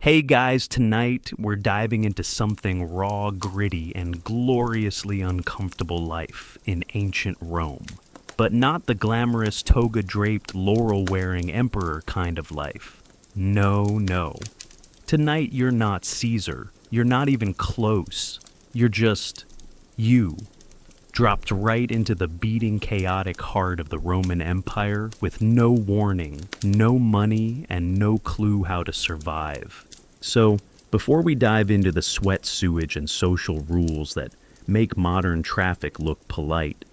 Hey guys, tonight we're diving into something raw, gritty, and gloriously uncomfortable life in ancient Rome. But not the glamorous, toga-draped, laurel-wearing emperor kind of life. No. Tonight you're not Caesar. You're not even close. You're just you. Dropped right into the beating, chaotic heart of the Roman Empire with no warning, no money, and no clue how to survive. So, before we dive into the sweat, sewage, and social rules that make modern traffic look polite,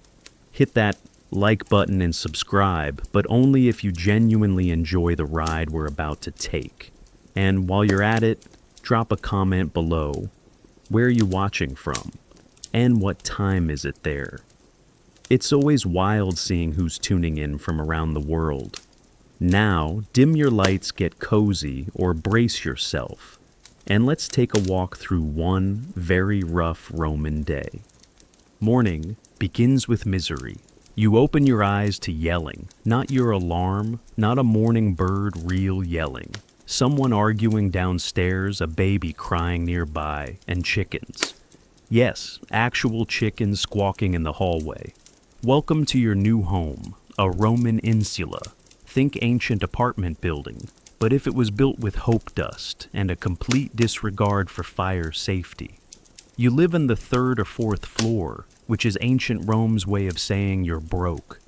hit that like button and subscribe, but only if you genuinely enjoy the ride we're about to take. And while you're at it, drop a comment below. Where are you watching from? And what time is it there? It's always wild seeing who's tuning in from around the world. Now, dim your lights, get cozy, or brace yourself, and let's take a walk through one very rough Roman day. Morning begins with misery. You open your eyes to yelling, not your alarm, not a morning bird, real yelling. Someone arguing downstairs, a baby crying nearby, and chickens. Yes, actual chickens squawking in the hallway. Welcome to your new home, a Roman insula. Think ancient apartment building, but if it was built with hope dust and a complete disregard for fire safety. You live on the third or fourth floor, which is ancient Rome's way of saying you're broke.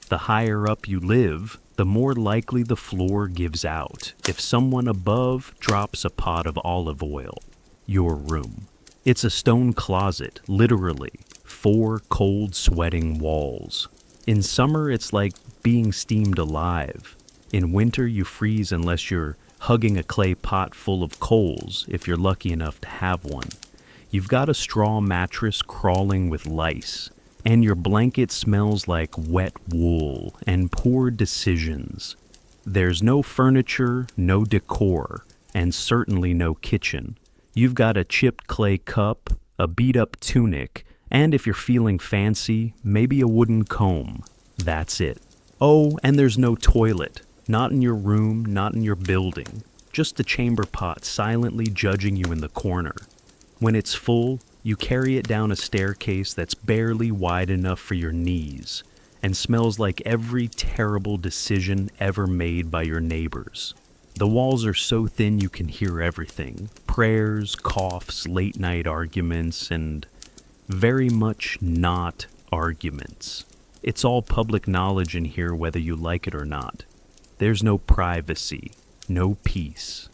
The higher up you live, the more likely the floor gives out if someone above drops a pot of olive oil. Your room. It's a stone closet, literally. 4 cold, sweating walls. In summer, it's like being steamed alive. In winter, you freeze unless you're hugging a clay pot full of coals, if you're lucky enough to have one. You've got a straw mattress crawling with lice, and your blanket smells like wet wool and poor decisions. There's no furniture, no decor, and certainly no kitchen. You've got a chipped clay cup, a beat-up tunic, and if you're feeling fancy, maybe a wooden comb. That's it. Oh, and there's no toilet. Not in your room, not in your building. Just a chamber pot silently judging you in the corner. When it's full, you carry it down a staircase that's barely wide enough for your knees and smells like every terrible decision ever made by your neighbors. The walls are so thin you can hear everything. Prayers, coughs, late-night arguments, and very much not arguments. It's all public knowledge in here whether you like it or not. There's no privacy, no peace.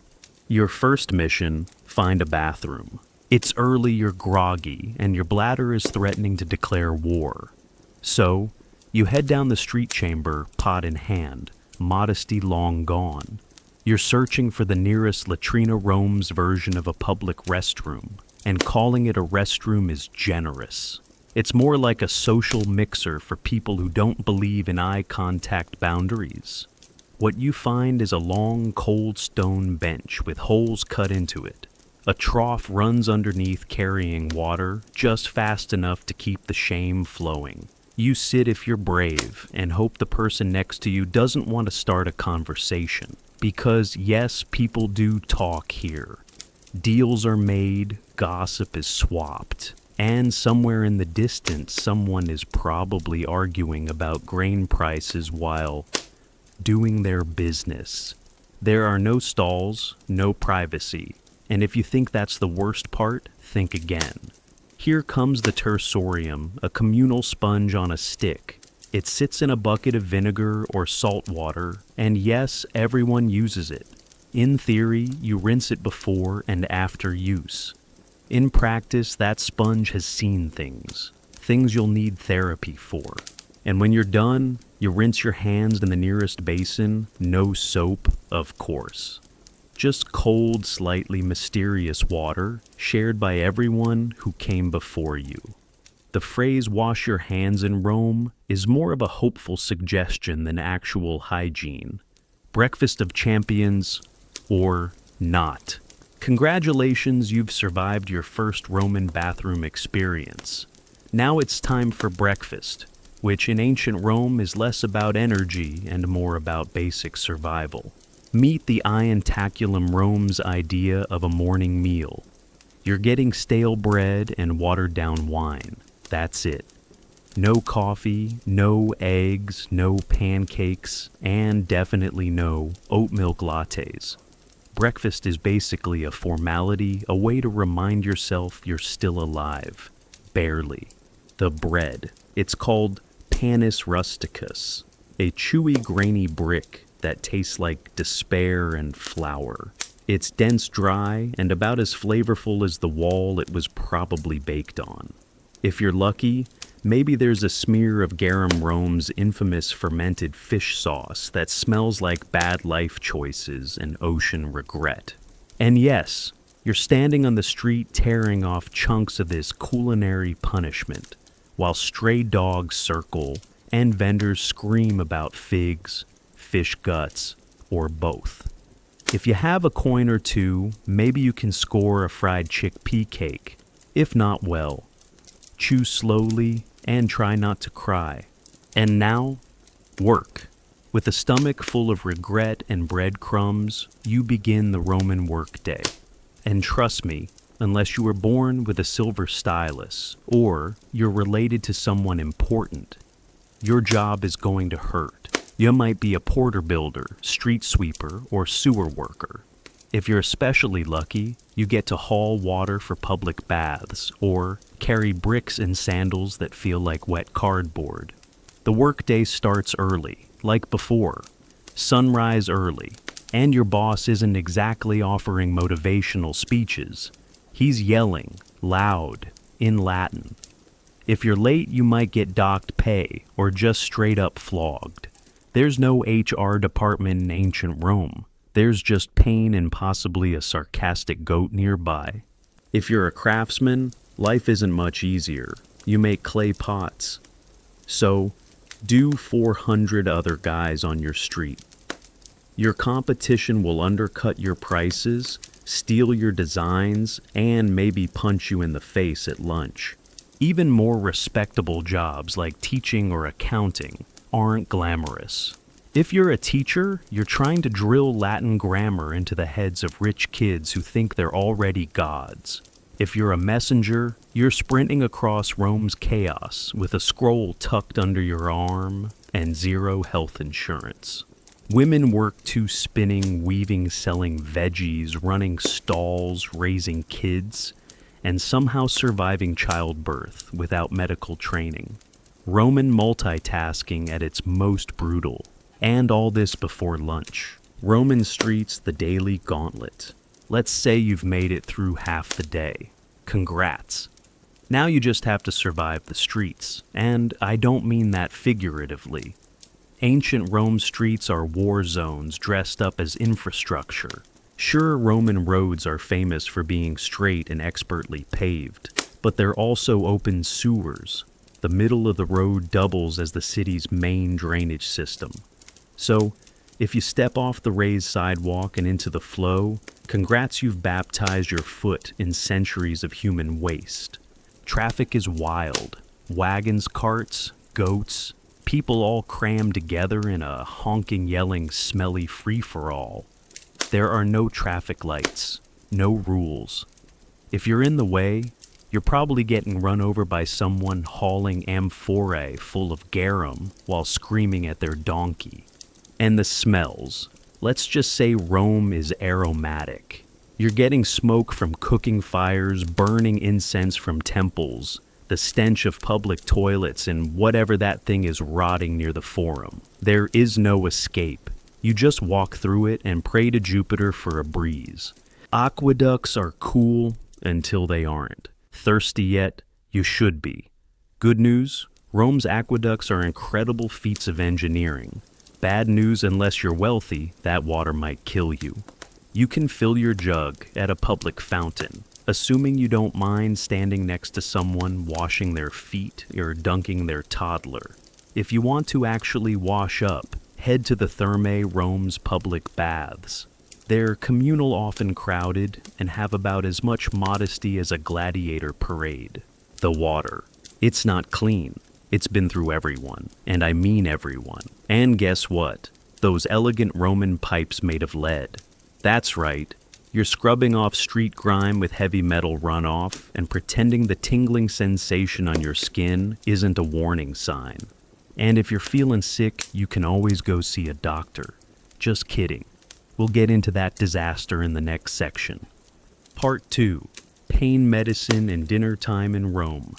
Your first mission, find a bathroom. It's early, you're groggy, and your bladder is threatening to declare war. So, you head down the street chamber, pot in hand, modesty long gone. You're searching for the nearest latrina Rome's version of a public restroom, and calling it a restroom is generous. It's more like a social mixer for people who don't believe in eye contact boundaries. What you find is a long, cold stone bench with holes cut into it. A trough runs underneath carrying water, just fast enough to keep the shame flowing. You sit if you're brave, and hope the person next to you doesn't want to start a conversation. Because yes, people do talk here. Deals are made, gossip is swapped, and somewhere in the distance someone is probably arguing about grain prices while doing their business. There are no stalls, no privacy, and if you think that's the worst part, think again. Here comes the tersorium, a communal sponge on a stick. It sits in a bucket of vinegar or salt water, and yes, everyone uses it. In theory, you rinse it before and after use. In practice, that sponge has seen things you'll need therapy for. And when you're done, you rinse your hands in the nearest basin, no soap, of course. Just cold, slightly mysterious water, shared by everyone who came before you. The phrase "wash your hands in Rome" is more of a hopeful suggestion than actual hygiene. Breakfast of champions, or not. Congratulations, you've survived your first Roman bathroom experience. Now it's time for breakfast, which in ancient Rome is less about energy and more about basic survival. Meet the Ientaculum Rome's idea of a morning meal. You're getting stale bread and watered-down wine. That's it. No coffee, no eggs, no pancakes, and definitely no oat milk lattes. Breakfast is basically a formality, a way to remind yourself you're still alive. Barely. The bread. It's called panis rusticus, a chewy, grainy brick that tastes like despair and flour. It's dense, dry, and about as flavorful as the wall it was probably baked on. If you're lucky, maybe there's a smear of Garum Rome's infamous fermented fish sauce that smells like bad life choices and ocean regret. And yes, you're standing on the street tearing off chunks of this culinary punishment, while stray dogs circle and vendors scream about figs, fish guts, or both. If you have a coin or two, maybe you can score a fried chickpea cake. If not, well, chew slowly and try not to cry. And now, work. With a stomach full of regret and breadcrumbs, you begin the Roman workday. And trust me, unless you were born with a silver stylus, or you're related to someone important, your job is going to hurt. You might be a porter builder, street sweeper, or sewer worker. If you're especially lucky, you get to haul water for public baths, or carry bricks in sandals that feel like wet cardboard. The workday starts early, like before. Sunrise early, and your boss isn't exactly offering motivational speeches. He's yelling, loud, in Latin. If you're late, you might get docked pay, or just straight up flogged. There's no HR department in ancient Rome. There's just pain and possibly a sarcastic goat nearby. If you're a craftsman, life isn't much easier. You make clay pots. So, do 400 other guys on your street. Your competition will undercut your prices, steal your designs, and maybe punch you in the face at lunch. Even more respectable jobs like teaching or accounting aren't glamorous. If you're a teacher, you're trying to drill Latin grammar into the heads of rich kids who think they're already gods. If you're a messenger, you're sprinting across Rome's chaos with a scroll tucked under your arm and zero health insurance. Women work too spinning, weaving, selling veggies, running stalls, raising kids, and somehow surviving childbirth without medical training. Roman multitasking at its most brutal. And all this before lunch. Roman streets, the daily gauntlet. Let's say you've made it through half the day. Congrats. Now you just have to survive the streets. And I don't mean that figuratively. Ancient Rome streets are war zones dressed up as infrastructure. Sure, Roman roads are famous for being straight and expertly paved, but they're also open sewers. The middle of the road doubles as the city's main drainage system. So, if you step off the raised sidewalk and into the flow, congrats, you've baptized your foot in centuries of human waste. Traffic is wild. Wagons, carts, goats, people all crammed together in a honking, yelling, smelly free-for-all. There are no traffic lights, no rules. If you're in the way, you're probably getting run over by someone hauling amphorae full of garum while screaming at their donkey. And the smells. Let's just say Rome is aromatic. You're getting smoke from cooking fires, burning incense from temples, the stench of public toilets, and whatever that thing is rotting near the forum. There is no escape. You just walk through it and pray to Jupiter for a breeze. Aqueducts are cool until they aren't. Thirsty yet? You should be. Good news? Rome's aqueducts are incredible feats of engineering. Bad news, unless you're wealthy, that water might kill you. You can fill your jug at a public fountain, assuming you don't mind standing next to someone washing their feet or dunking their toddler. If you want to actually wash up, head to the Thermae Rome's public baths. They're communal, often crowded, and have about as much modesty as a gladiator parade. The water. It's not clean. It's been through everyone, and I mean everyone. And guess what? those elegant Roman pipes made of lead. That's right. You're scrubbing off street grime with heavy metal runoff and pretending the tingling sensation on your skin isn't a warning sign. And if you're feeling sick, you can always go see a doctor. Just kidding. We'll get into that disaster in the next section. Part 2. Pain medicine and dinner time in Rome.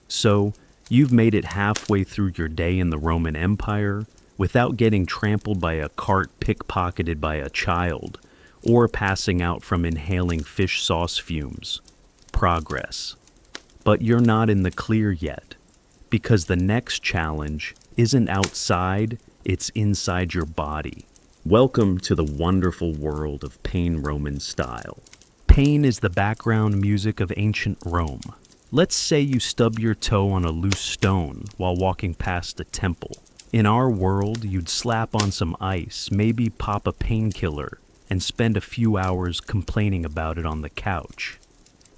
So, you've made it halfway through your day in the Roman Empire without getting trampled by a cart pickpocketed by a child or passing out from inhaling fish sauce fumes. Progress. But you're not in the clear yet, because the next challenge isn't outside, it's inside your body. Welcome to the wonderful world of Pain Roman style. Pain is the background music of ancient Rome. Let's say you stub your toe on a loose stone while walking past a temple. In our world, you'd slap on some ice, maybe pop a painkiller, and spend a few hours complaining about it on the couch.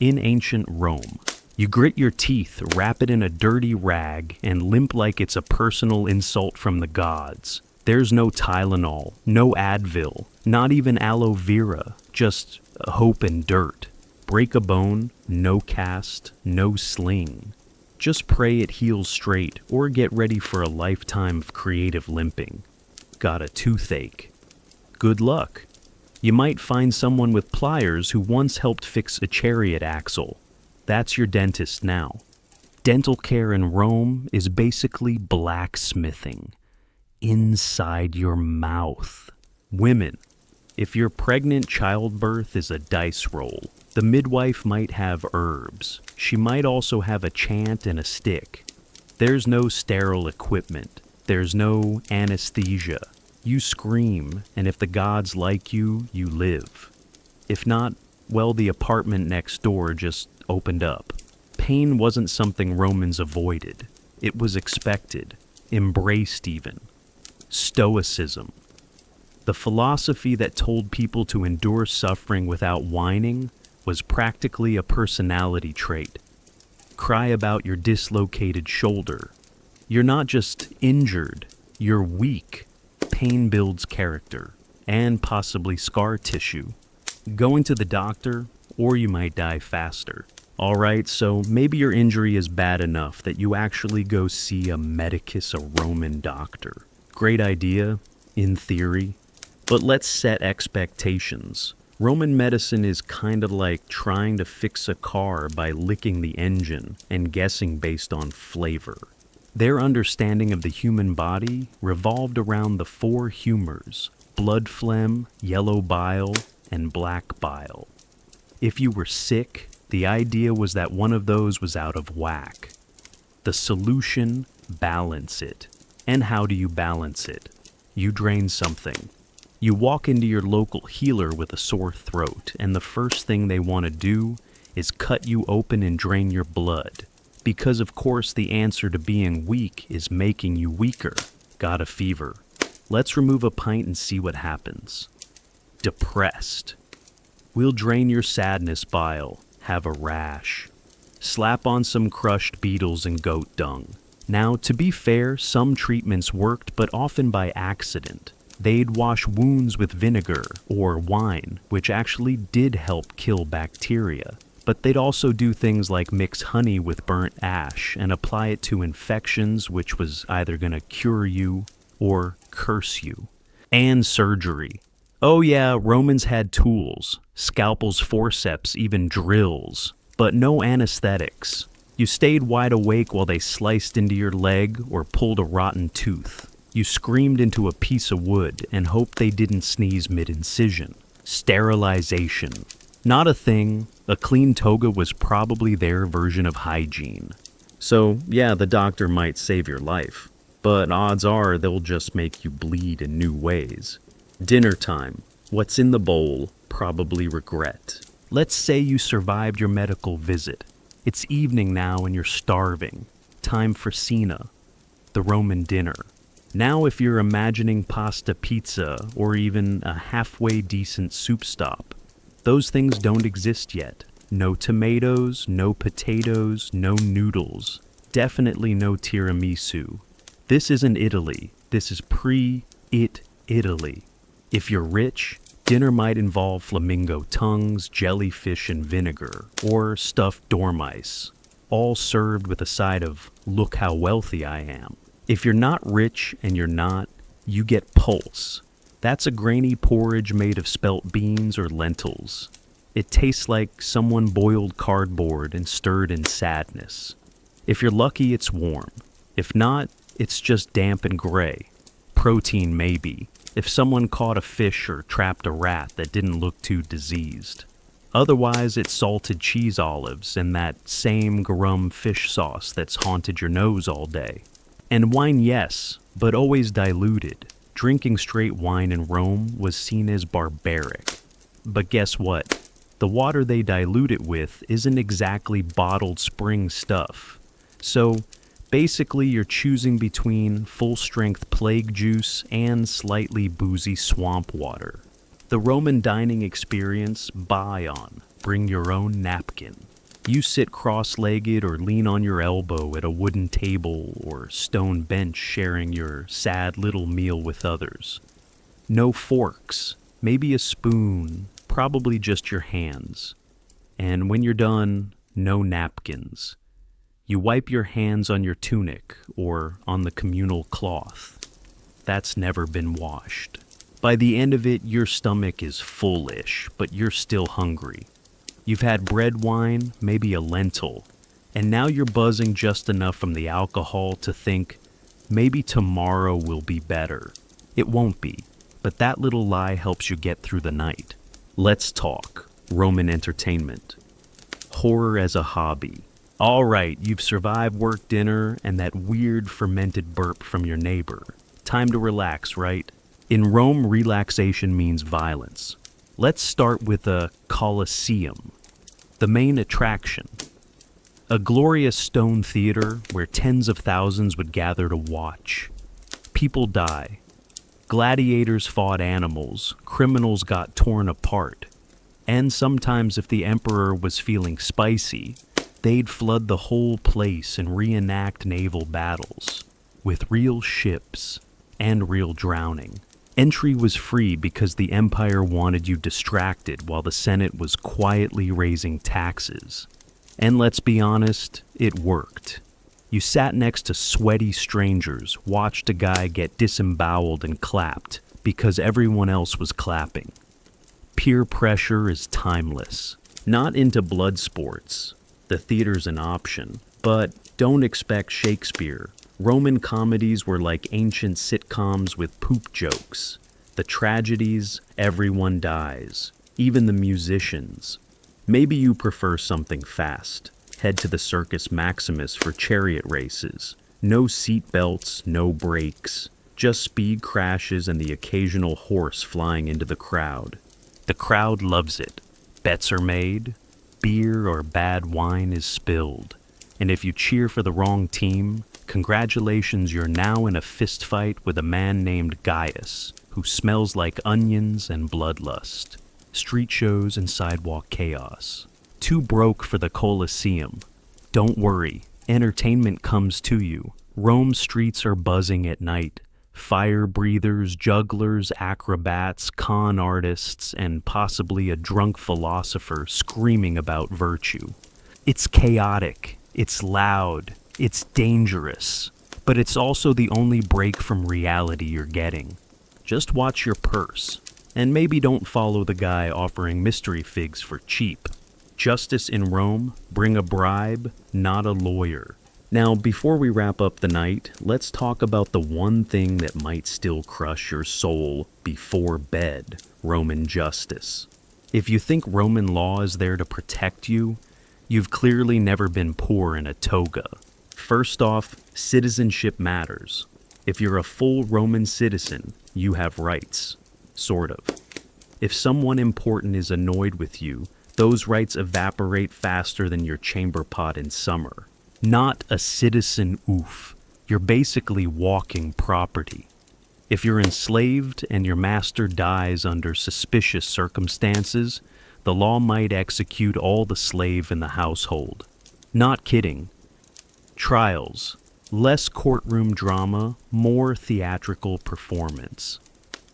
In ancient Rome, you grit your teeth, wrap it in a dirty rag, and limp like it's a personal insult from the gods. There's no Tylenol, no Advil, not even aloe vera, just hope and dirt. Break a bone, no cast, no sling. Just pray it heals straight or get ready for a lifetime of creative limping. Got a toothache? Good luck. You might find someone with pliers who once helped fix a chariot axle. That's your dentist now. Dental care in Rome is basically blacksmithing. Inside your mouth. Women, if your pregnant childbirth is a dice roll, the midwife might have herbs. She might also have a chant and a stick. There's no sterile equipment. There's no anesthesia. You scream, and if the gods like you, you live. If not, well, the apartment next door just opened up. Pain wasn't something Romans avoided. It was expected, embraced even. Stoicism. The philosophy that told people to endure suffering without whining was practically a personality trait. Cry about your dislocated shoulder. You're not just injured, you're weak. Pain builds character, and possibly scar tissue. Going to the doctor, or you might die faster. Alright, so maybe your injury is bad enough that you actually go see a medicus, a Roman doctor. Great idea, in theory, but let's set expectations. Roman medicine is kind of like trying to fix a car by licking the engine and guessing based on flavor. Their understanding of the human body revolved around the 4 humors: blood phlegm, yellow bile, and black bile. If you were sick, the idea was that one of those was out of whack. The solution, balance it. And how do you balance it? You drain something. You walk into your local healer with a sore throat, and the first thing they want to do is cut you open and drain your blood. Because of course the answer to being weak is making you weaker. Got a fever. Let's remove a pint and see what happens. Depressed. We'll drain your sadness bile, have a rash. Slap on some crushed beetles and goat dung. Now, to be fair, some treatments worked, but often by accident. They'd wash wounds with vinegar or wine, which actually did help kill bacteria. But they'd also do things like mix honey with burnt ash and apply it to infections, which was either going to cure you or curse you. And surgery. Oh yeah, Romans had tools, scalpels, forceps, even drills, but no anesthetics. You stayed wide awake while they sliced into your leg or pulled a rotten tooth. You screamed into a piece of wood and hoped they didn't sneeze mid-incision. Sterilization. Not a thing. A clean toga was probably their version of hygiene. So, yeah, the doctor might save your life, but odds are they'll just make you bleed in new ways. Dinner time. What's in the bowl? Probably regret. Let's say you survived your medical visit. It's evening now and you're starving. Time for cena, the Roman dinner. Now if you're imagining pasta pizza or even a halfway decent soup stop, those things don't exist yet. No tomatoes, no potatoes, no noodles. Definitely no tiramisu. This isn't Italy. This is pre-it Italy. If you're rich, dinner might involve flamingo tongues, jellyfish and vinegar, or stuffed dormice, all served with a side of "look how wealthy I am." If you're not rich and you're not, you get pulse. That's a grainy porridge made of spelt beans or lentils. It tastes like someone boiled cardboard and stirred in sadness. If you're lucky, it's warm. If not, it's just damp and gray. Protein maybe, if someone caught a fish or trapped a rat that didn't look too diseased. Otherwise, it's salted cheese olives and that same garum fish sauce that's haunted your nose all day. And wine, yes, but always diluted. Drinking straight wine in Rome was seen as barbaric. But guess what? The water they dilute it with isn't exactly bottled spring stuff. So, basically you're choosing between full-strength plague juice and slightly boozy swamp water. The Roman dining experience, buy on. Bring your own napkin. You sit cross-legged or lean on your elbow at a wooden table or stone bench sharing your sad little meal with others. No forks, maybe a spoon, probably just your hands. And when you're done, no napkins. You wipe your hands on your tunic or on the communal cloth. That's never been washed. By the end of it, your stomach is full-ish, but you're still hungry. You've had bread wine, maybe a lentil, and now you're buzzing just enough from the alcohol to think, maybe tomorrow will be better. It won't be, but that little lie helps you get through the night. Let's talk Roman entertainment. Horror as a hobby. All right, you've survived work dinner and that weird fermented burp from your neighbor. Time to relax, right? In Rome, relaxation means violence. Let's start with a Colosseum, the main attraction. A glorious stone theater where tens of thousands would gather to watch. People die. Gladiators fought animals, criminals got torn apart, and sometimes if the emperor was feeling spicy, they'd flood the whole place and reenact naval battles, with real ships and real drowning. Entry was free because the empire wanted you distracted while the Senate was quietly raising taxes. And let's be honest, it worked. You sat next to sweaty strangers, watched a guy get disemboweled and clapped because everyone else was clapping. Peer pressure is timeless. Not into blood sports. The theater's an option. But don't expect Shakespeare. Roman comedies were like ancient sitcoms with poop jokes. The tragedies, everyone dies. Even the musicians. Maybe you prefer something fast. Head to the Circus Maximus for chariot races. No seat belts, no brakes. Just speed crashes and the occasional horse flying into the crowd. The crowd loves it. Bets are made. Beer or bad wine is spilled. And if you cheer for the wrong team, congratulations, you're now in a fistfight with a man named Gaius, who smells like onions and bloodlust. Street shows and sidewalk chaos. Too broke for the Colosseum. Don't worry, entertainment comes to you. Rome's streets are buzzing at night. Fire breathers, jugglers, acrobats, con artists, and possibly a drunk philosopher screaming about virtue. It's chaotic, it's loud, it's dangerous, but it's also the only break from reality you're getting. Just watch your purse, and maybe don't follow the guy offering mystery figs for cheap. Justice in Rome, bring a bribe, not a lawyer. Now, before we wrap up the night, let's talk about the one thing that might still crush your soul before bed, Roman justice. If you think Roman law is there to protect you, you've clearly never been poor in a toga. First off, citizenship matters. If you're a full Roman citizen, you have rights. Sort of. If someone important is annoyed with you, those rights evaporate faster than your chamber pot in summer. Not a citizen oof. You're basically walking property. If you're enslaved and your master dies under suspicious circumstances, the law might execute all the slave in the household. Not kidding. Trials. Less courtroom drama, more theatrical performance.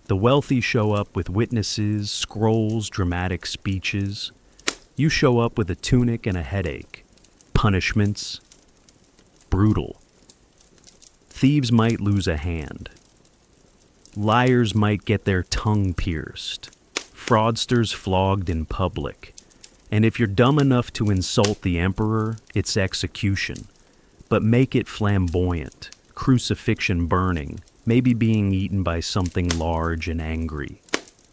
The wealthy show up with witnesses, scrolls, dramatic speeches. You show up with a tunic and a headache. Punishments. Brutal. Thieves might lose a hand. Liars might get their tongue pierced. Fraudsters flogged in public. And if you're dumb enough to insult the emperor, it's execution. But make it flamboyant, crucifixion burning, maybe being eaten by something large and angry.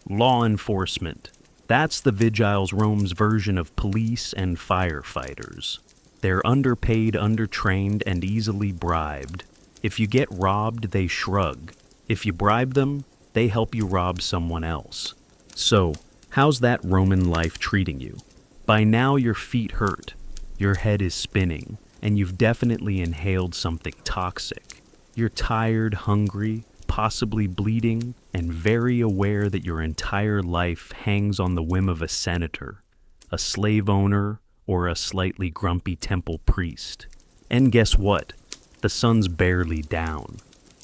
Law enforcement. That's the Vigiles Rome's version of police and firefighters. They're underpaid, undertrained, and easily bribed. If you get robbed, they shrug. If you bribe them, they help you rob someone else. So, how's that Roman life treating you? By now your feet hurt, your head is spinning, and you've definitely inhaled something toxic. You're tired, hungry, possibly bleeding, and very aware that your entire life hangs on the whim of a senator, a slave owner, or a slightly grumpy temple priest. And guess what? The sun's barely down.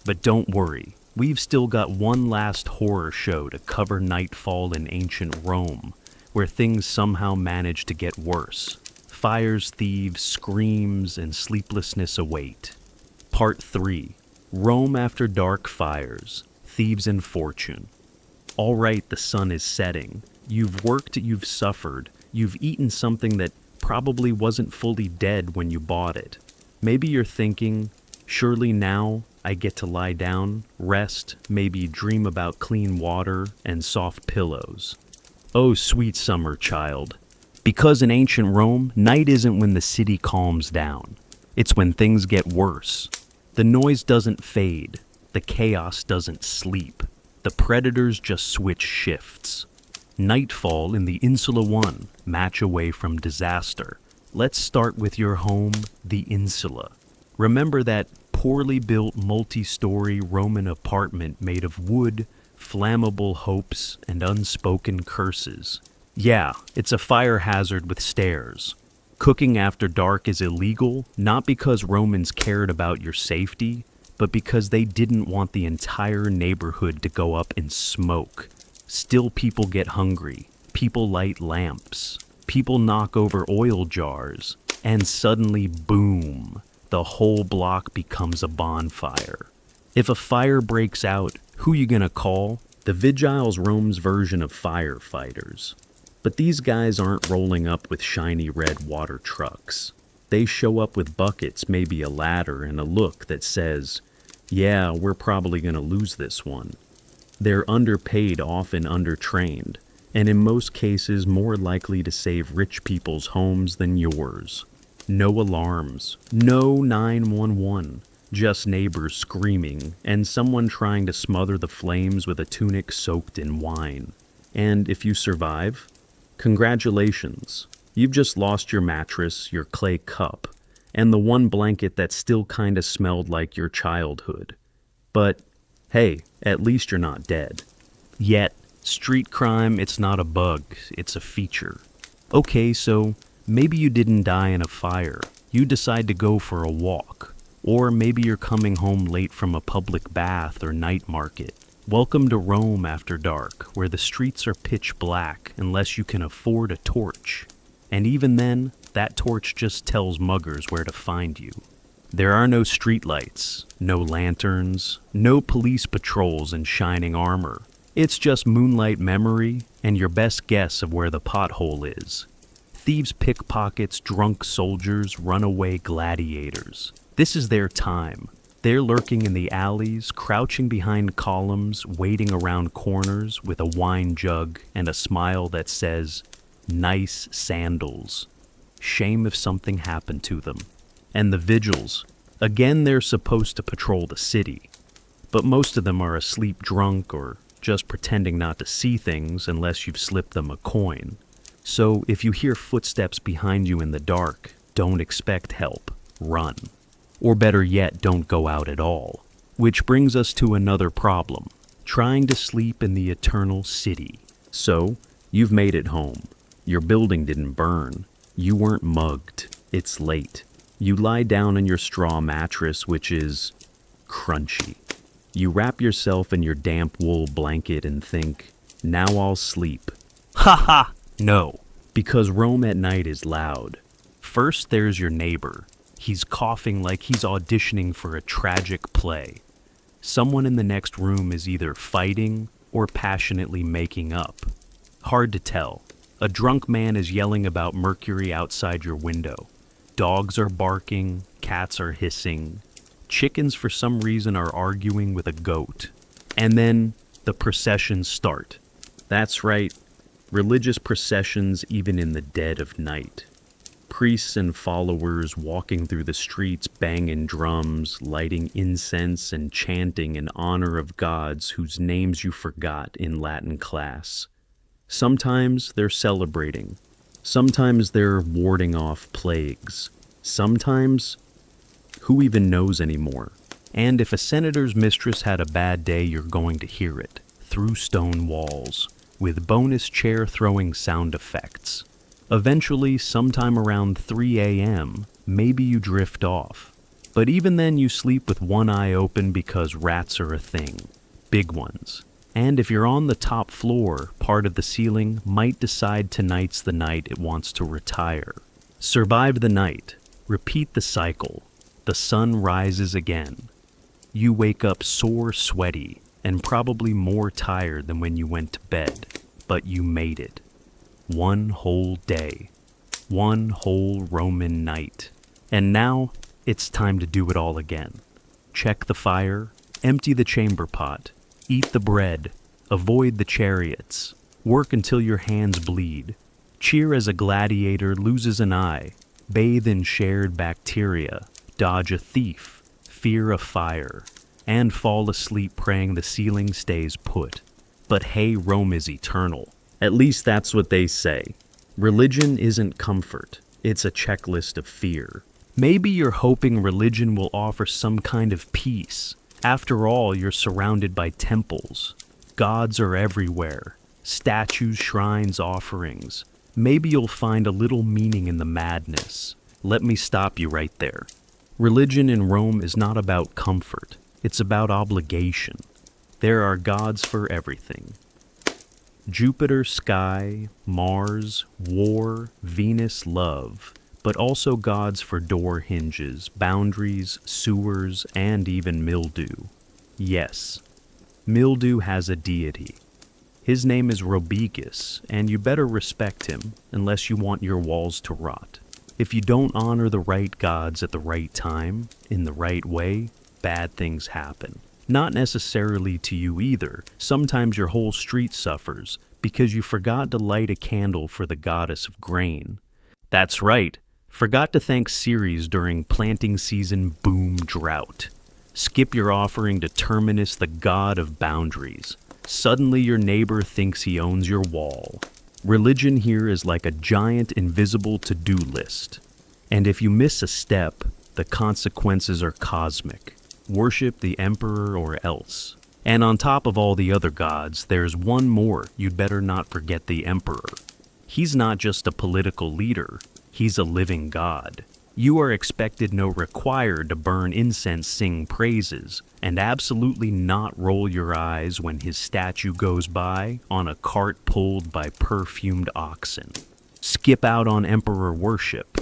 But don't worry, we've still got one last horror show to cover nightfall in ancient Rome, where things somehow manage to get worse. Fires, thieves, screams, and sleeplessness await. Part 3. Rome after dark fires, thieves and fortune. All right, the sun is setting. You've worked, you've suffered. You've eaten something that probably wasn't fully dead when you bought it. Maybe you're thinking, surely now I get to lie down, rest, maybe dream about clean water and soft pillows. Oh, sweet summer child. Because in ancient Rome, night isn't when the city calms down. It's when things get worse. The noise doesn't fade. The chaos doesn't sleep. The predators just switch shifts. Nightfall in the Insula 1, match away from disaster. Let's start with your home, the Insula. Remember that poorly built multi-story Roman apartment made of wood, flammable hopes, and unspoken curses. Yeah, it's a fire hazard with stairs. Cooking after dark is illegal, not because Romans cared about your safety, but because they didn't want the entire neighborhood to go up in smoke. Still, people get hungry. People light lamps. People knock over oil jars. And suddenly, boom, the whole block becomes a bonfire. If a fire breaks out, who you gonna call? The Vigiles Rome's version of firefighters. But these guys aren't rolling up with shiny red water trucks. They show up with buckets, maybe a ladder, and a look that says, yeah, we're probably gonna lose this one. They're underpaid, often undertrained, and in most cases more likely to save rich people's homes than yours. No alarms, no 911, just neighbors screaming, and someone trying to smother the flames with a tunic soaked in wine. And if you survive, congratulations. You've just lost your mattress, your clay cup, and the one blanket that still kinda smelled like your childhood. But hey, at least you're not dead. Yet, street crime, it's not a bug, it's a feature. Okay, so maybe you didn't die in a fire. You decide to go for a walk. Or maybe you're coming home late from a public bath or night market. Welcome to Rome after dark, where the streets are pitch black unless you can afford a torch. And even then, that torch just tells muggers where to find you. There are no streetlights, no lanterns, no police patrols in shining armor. It's just moonlight memory and your best guess of where the pothole is. Thieves, pickpockets, drunk soldiers, runaway gladiators. This is their time. They're lurking in the alleys, crouching behind columns, waiting around corners with a wine jug and a smile that says, nice sandals. Shame if something happened to them. And the vigils. Again, they're supposed to patrol the city. But most of them are asleep drunk or just pretending not to see things unless you've slipped them a coin. So if you hear footsteps behind you in the dark, don't expect help. Run. Or better yet, don't go out at all. Which brings us to another problem. Trying to sleep in the eternal city. So, you've made it home. Your building didn't burn. You weren't mugged. It's late. You lie down on your straw mattress, which is crunchy. You wrap yourself in your damp wool blanket and think, now I'll sleep. Ha ha! No, because Rome at night is loud. First there's your neighbor. He's coughing like he's auditioning for a tragic play. Someone in the next room is either fighting or passionately making up. Hard to tell. A drunk man is yelling about mercury outside your window. Dogs are barking, cats are hissing. Chickens for some reason are arguing with a goat. And then the processions start. That's right, religious processions even in the dead of night. Priests and followers walking through the streets banging drums, lighting incense and chanting in honor of gods whose names you forgot in Latin class. Sometimes they're celebrating. Sometimes they're warding off plagues. Sometimes, who even knows anymore? And if a senator's mistress had a bad day, you're going to hear it, through stone walls, with bonus chair throwing sound effects. Eventually, sometime around 3 a.m., maybe you drift off. But even then you sleep with one eye open because rats are a thing. Big ones. And if you're on the top floor, part of the ceiling might decide tonight's the night it wants to retire. Survive the night. Repeat the cycle. The sun rises again. You wake up sore, sweaty, and probably more tired than when you went to bed. But you made it. One whole day. One whole Roman night. And now, it's time to do it all again. Check the fire, empty the chamber pot, eat the bread, avoid the chariots, work until your hands bleed, cheer as a gladiator loses an eye, bathe in shared bacteria, dodge a thief, fear a fire, and fall asleep praying the ceiling stays put. But hey, Rome is eternal. At least that's what they say. Religion isn't comfort. It's a checklist of fear. Maybe you're hoping religion will offer some kind of peace. After all, you're surrounded by temples. Gods are everywhere. Statues, shrines, offerings. Maybe you'll find a little meaning in the madness. Let me stop you right there. Religion in Rome is not about comfort. It's about obligation. There are gods for everything. Jupiter, sky, Mars, war, Venus, love, but also gods for door hinges, boundaries, sewers, and even mildew. Yes, mildew has a deity. His name is Robigus, and you better respect him unless you want your walls to rot. If you don't honor the right gods at the right time, in the right way, bad things happen. Not necessarily to you either. Sometimes your whole street suffers because you forgot to light a candle for the goddess of grain. That's right, forgot to thank Ceres during planting season boom drought. Skip your offering to Terminus, the god of boundaries. Suddenly your neighbor thinks he owns your wall. Religion here is like a giant invisible to-do list. And if you miss a step, the consequences are cosmic. Worship the emperor or else. And on top of all the other gods, there's one more you'd better not forget: the emperor. He's not just a political leader, he's a living god. You are expected, no required, to burn incense, sing praises, and absolutely not roll your eyes when his statue goes by on a cart pulled by perfumed oxen. Skip out on emperor worship.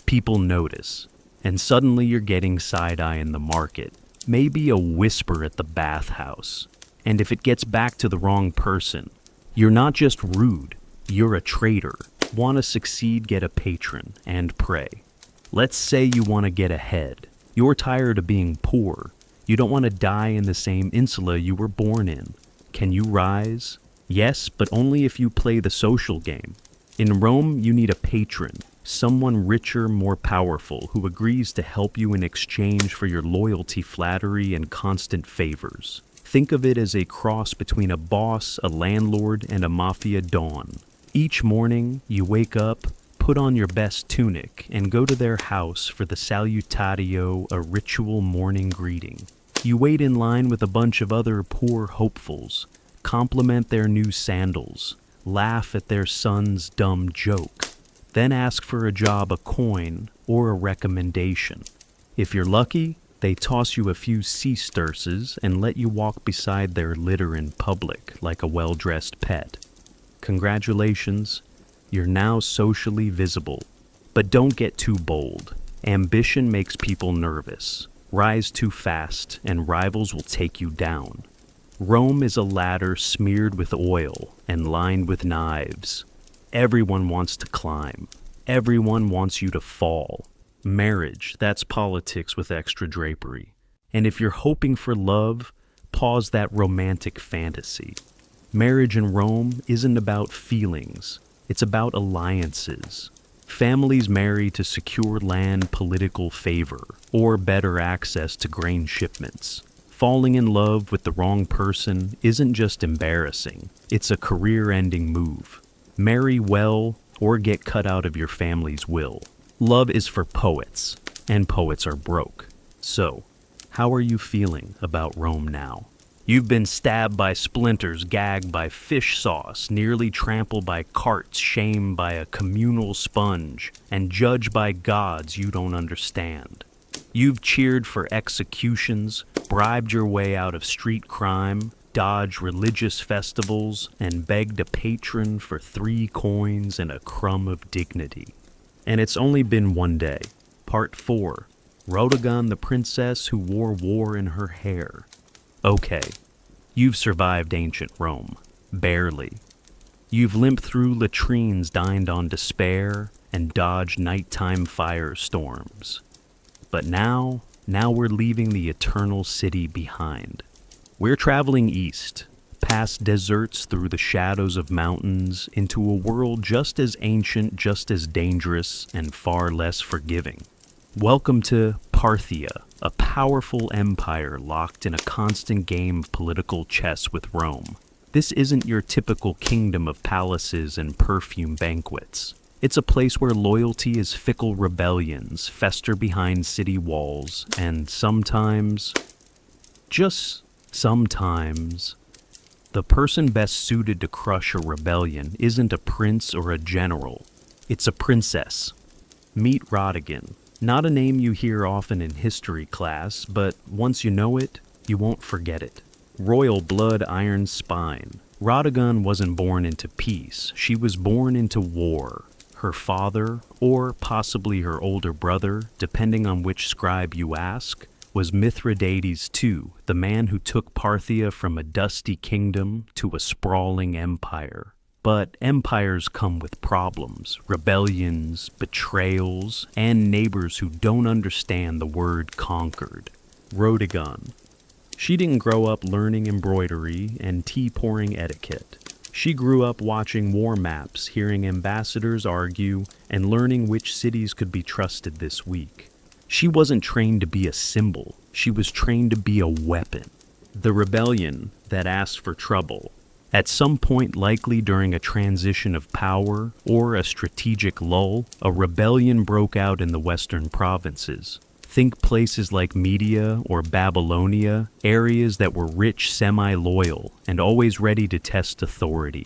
People notice, and suddenly you're getting side-eye in the market. Maybe a whisper at the bathhouse. And if it gets back to the wrong person, you're not just rude, you're a traitor. Want to succeed, get a patron, and pray. Let's say you want to get ahead. You're tired of being poor. You don't want to die in the same insula you were born in. Can you rise? Yes, but only if you play the social game. In Rome, you need a patron. Someone richer, more powerful, who agrees to help you in exchange for your loyalty, flattery, and constant favors. Think of it as a cross between a boss, a landlord, and a mafia don. Each morning, you wake up, put on your best tunic, and go to their house for the salutatio, a ritual morning greeting. You wait in line with a bunch of other poor hopefuls, compliment their new sandals, laugh at their son's dumb joke, then ask for a job, a coin, or a recommendation. If you're lucky, They toss you a few sea sturces and let you walk beside their litter in public like a well-dressed pet. Congratulations, you're now socially visible. But don't get too bold. Ambition makes people nervous. Rise too fast, and rivals will take you down. Rome is a ladder smeared with oil and lined with knives. Everyone wants to climb. Everyone wants you to fall. Marriage, that's politics with extra drapery. And if you're hoping for love, pause that romantic fantasy. Marriage in Rome isn't about feelings. It's about alliances. Families marry to secure land political favor or better access to grain shipments. Falling in love with the wrong person isn't just embarrassing, it's a career-ending move. Marry well or get cut out of your family's will. Love is for poets, and poets are broke. So, how are you feeling about Rome now? You've been stabbed by splinters, gagged by fish sauce, nearly trampled by carts, shamed by a communal sponge, and judged by gods you don't understand. You've cheered for executions, bribed your way out of street crime, dodged religious festivals, and begged a patron for 3 coins and a crumb of dignity. And it's only been one day. Part 4. Rhodogon the princess who wore war in her hair. Okay, you've survived ancient Rome. Barely. You've limped through latrines dined on despair and dodged nighttime firestorms. But now we're leaving the eternal city behind. We're traveling east, past deserts through the shadows of mountains, into a world just as ancient, just as dangerous, and far less forgiving. Welcome to Parthia, a powerful empire locked in a constant game of political chess with Rome. This isn't your typical kingdom of palaces and perfume banquets. It's a place where loyalty is fickle rebellions fester behind city walls, and sometimes, just sometimes, the person best suited to crush a rebellion isn't a prince or a general. It's a princess. Meet Rhodogon. Not a name you hear often in history class, but once you know it, you won't forget it. Royal blood, iron spine. Rhodogon wasn't born into peace. She was born into war. Her father, or possibly her older brother, depending on which scribe you ask, was Mithridates II, the man who took Parthia from a dusty kingdom to a sprawling empire. But empires come with problems, rebellions, betrayals, and neighbors who don't understand the word conquered. Rhodogon. She didn't grow up learning embroidery and tea-pouring etiquette. She grew up watching war maps, hearing ambassadors argue, and learning which cities could be trusted this week. She wasn't trained to be a symbol. She was trained to be a weapon. The rebellion that asked for trouble. At some point, likely during a transition of power or a strategic lull, a rebellion broke out in the western provinces. Think places like Media or Babylonia, areas that were rich, semi-loyal, and always ready to test authority.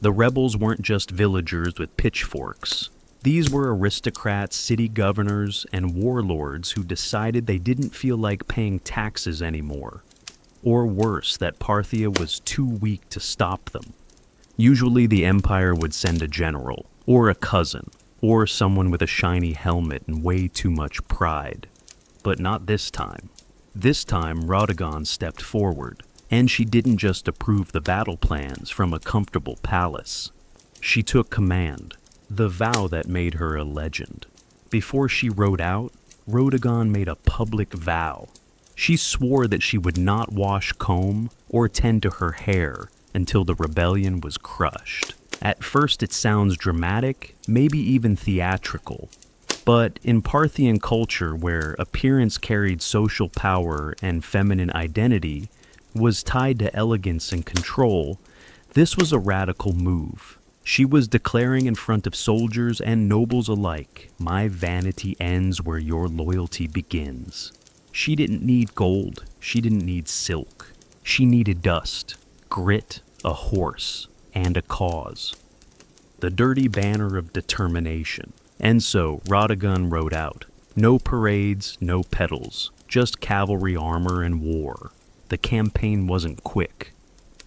The rebels weren't just villagers with pitchforks. These were aristocrats, city governors, and warlords who decided they didn't feel like paying taxes anymore. Or worse, that Parthia was too weak to stop them. Usually the empire would send a general, or a cousin, or someone with a shiny helmet and way too much pride. But not this time. This time, Rhodogon stepped forward, and she didn't just approve the battle plans from a comfortable palace. She took command, the vow that made her a legend. Before she rode out, Rhodogon made a public vow. She swore that she would not wash, comb, or tend to her hair until the rebellion was crushed. At first it sounds dramatic, maybe even theatrical. But in Parthian culture, where appearance carried social power and feminine identity was tied to elegance and control, this was a radical move. She was declaring in front of soldiers and nobles alike, "My vanity ends where your loyalty begins." She didn't need gold. She didn't need silk. She needed dust, grit, a horse, and a cause. The dirty banner of determination. And so Rhodogon rode out. No parades, no pedals, just cavalry armor and war. The campaign wasn't quick.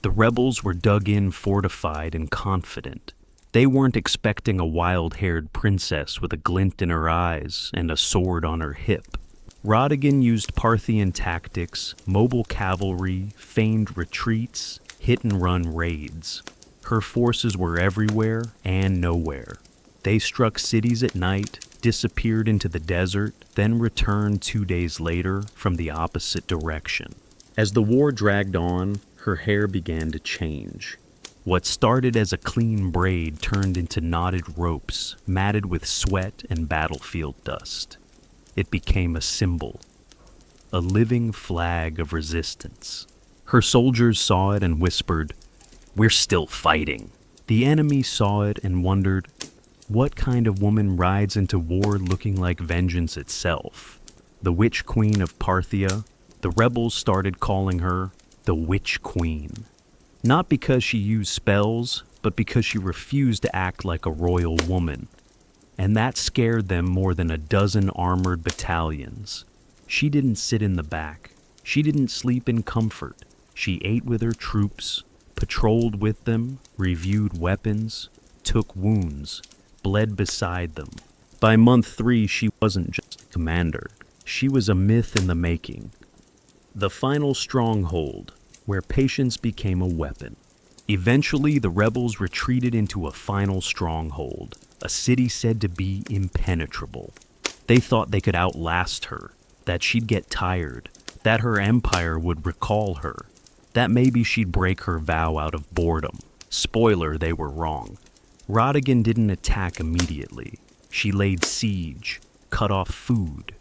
The rebels were dug in fortified and confident. They weren't expecting a wild-haired princess with a glint in her eyes and a sword on her hip. Rodigan used Parthian tactics, mobile cavalry, feigned retreats, hit-and-run raids. Her forces were everywhere and nowhere. They struck cities at night, disappeared into the desert, then returned 2 days later from the opposite direction. As the war dragged on, her hair began to change. What started as a clean braid turned into knotted ropes, matted with sweat and battlefield dust. It became a symbol, a living flag of resistance. Her soldiers saw it and whispered, "We're still fighting." The enemy saw it and wondered, what kind of woman rides into war looking like vengeance itself? The Witch Queen of Parthia, the rebels started calling her the Witch Queen. Not because she used spells, but because she refused to act like a royal woman. And that scared them more than a dozen armored battalions. She didn't sit in the back. She didn't sleep in comfort. She ate with her troops, patrolled with them, reviewed weapons, took wounds, bled beside them. By month 3, she wasn't just a commander. She was a myth in the making. The final stronghold, where patience became a weapon. Eventually, the rebels retreated into a final stronghold, a city said to be impenetrable. They thought they could outlast her, that she'd get tired, that her empire would recall her, that maybe she'd break her vow out of boredom. Spoiler, they were wrong. Rodigan didn't attack immediately. She laid siege, cut off food,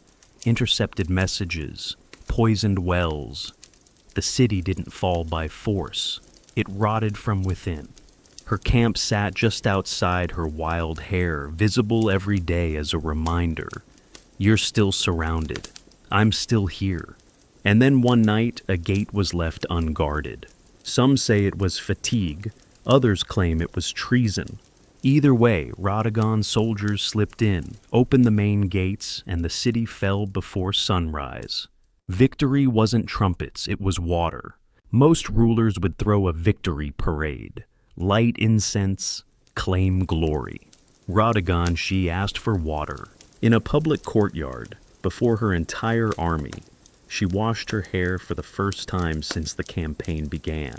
intercepted messages, poisoned wells. The city didn't fall by force. It rotted from within. Her camp sat just outside her wild hair, visible every day as a reminder. You're still surrounded. I'm still here. And then one night, a gate was left unguarded. Some say it was fatigue. Others claim it was treason. Either way, Rodigon's soldiers slipped in, opened the main gates, and the city fell before sunrise. Victory wasn't trumpets, it was water. Most rulers would throw a victory parade, light incense, claim glory. Rodigon, she asked for water. In a public courtyard, before her entire army, she washed her hair for the first time since the campaign began.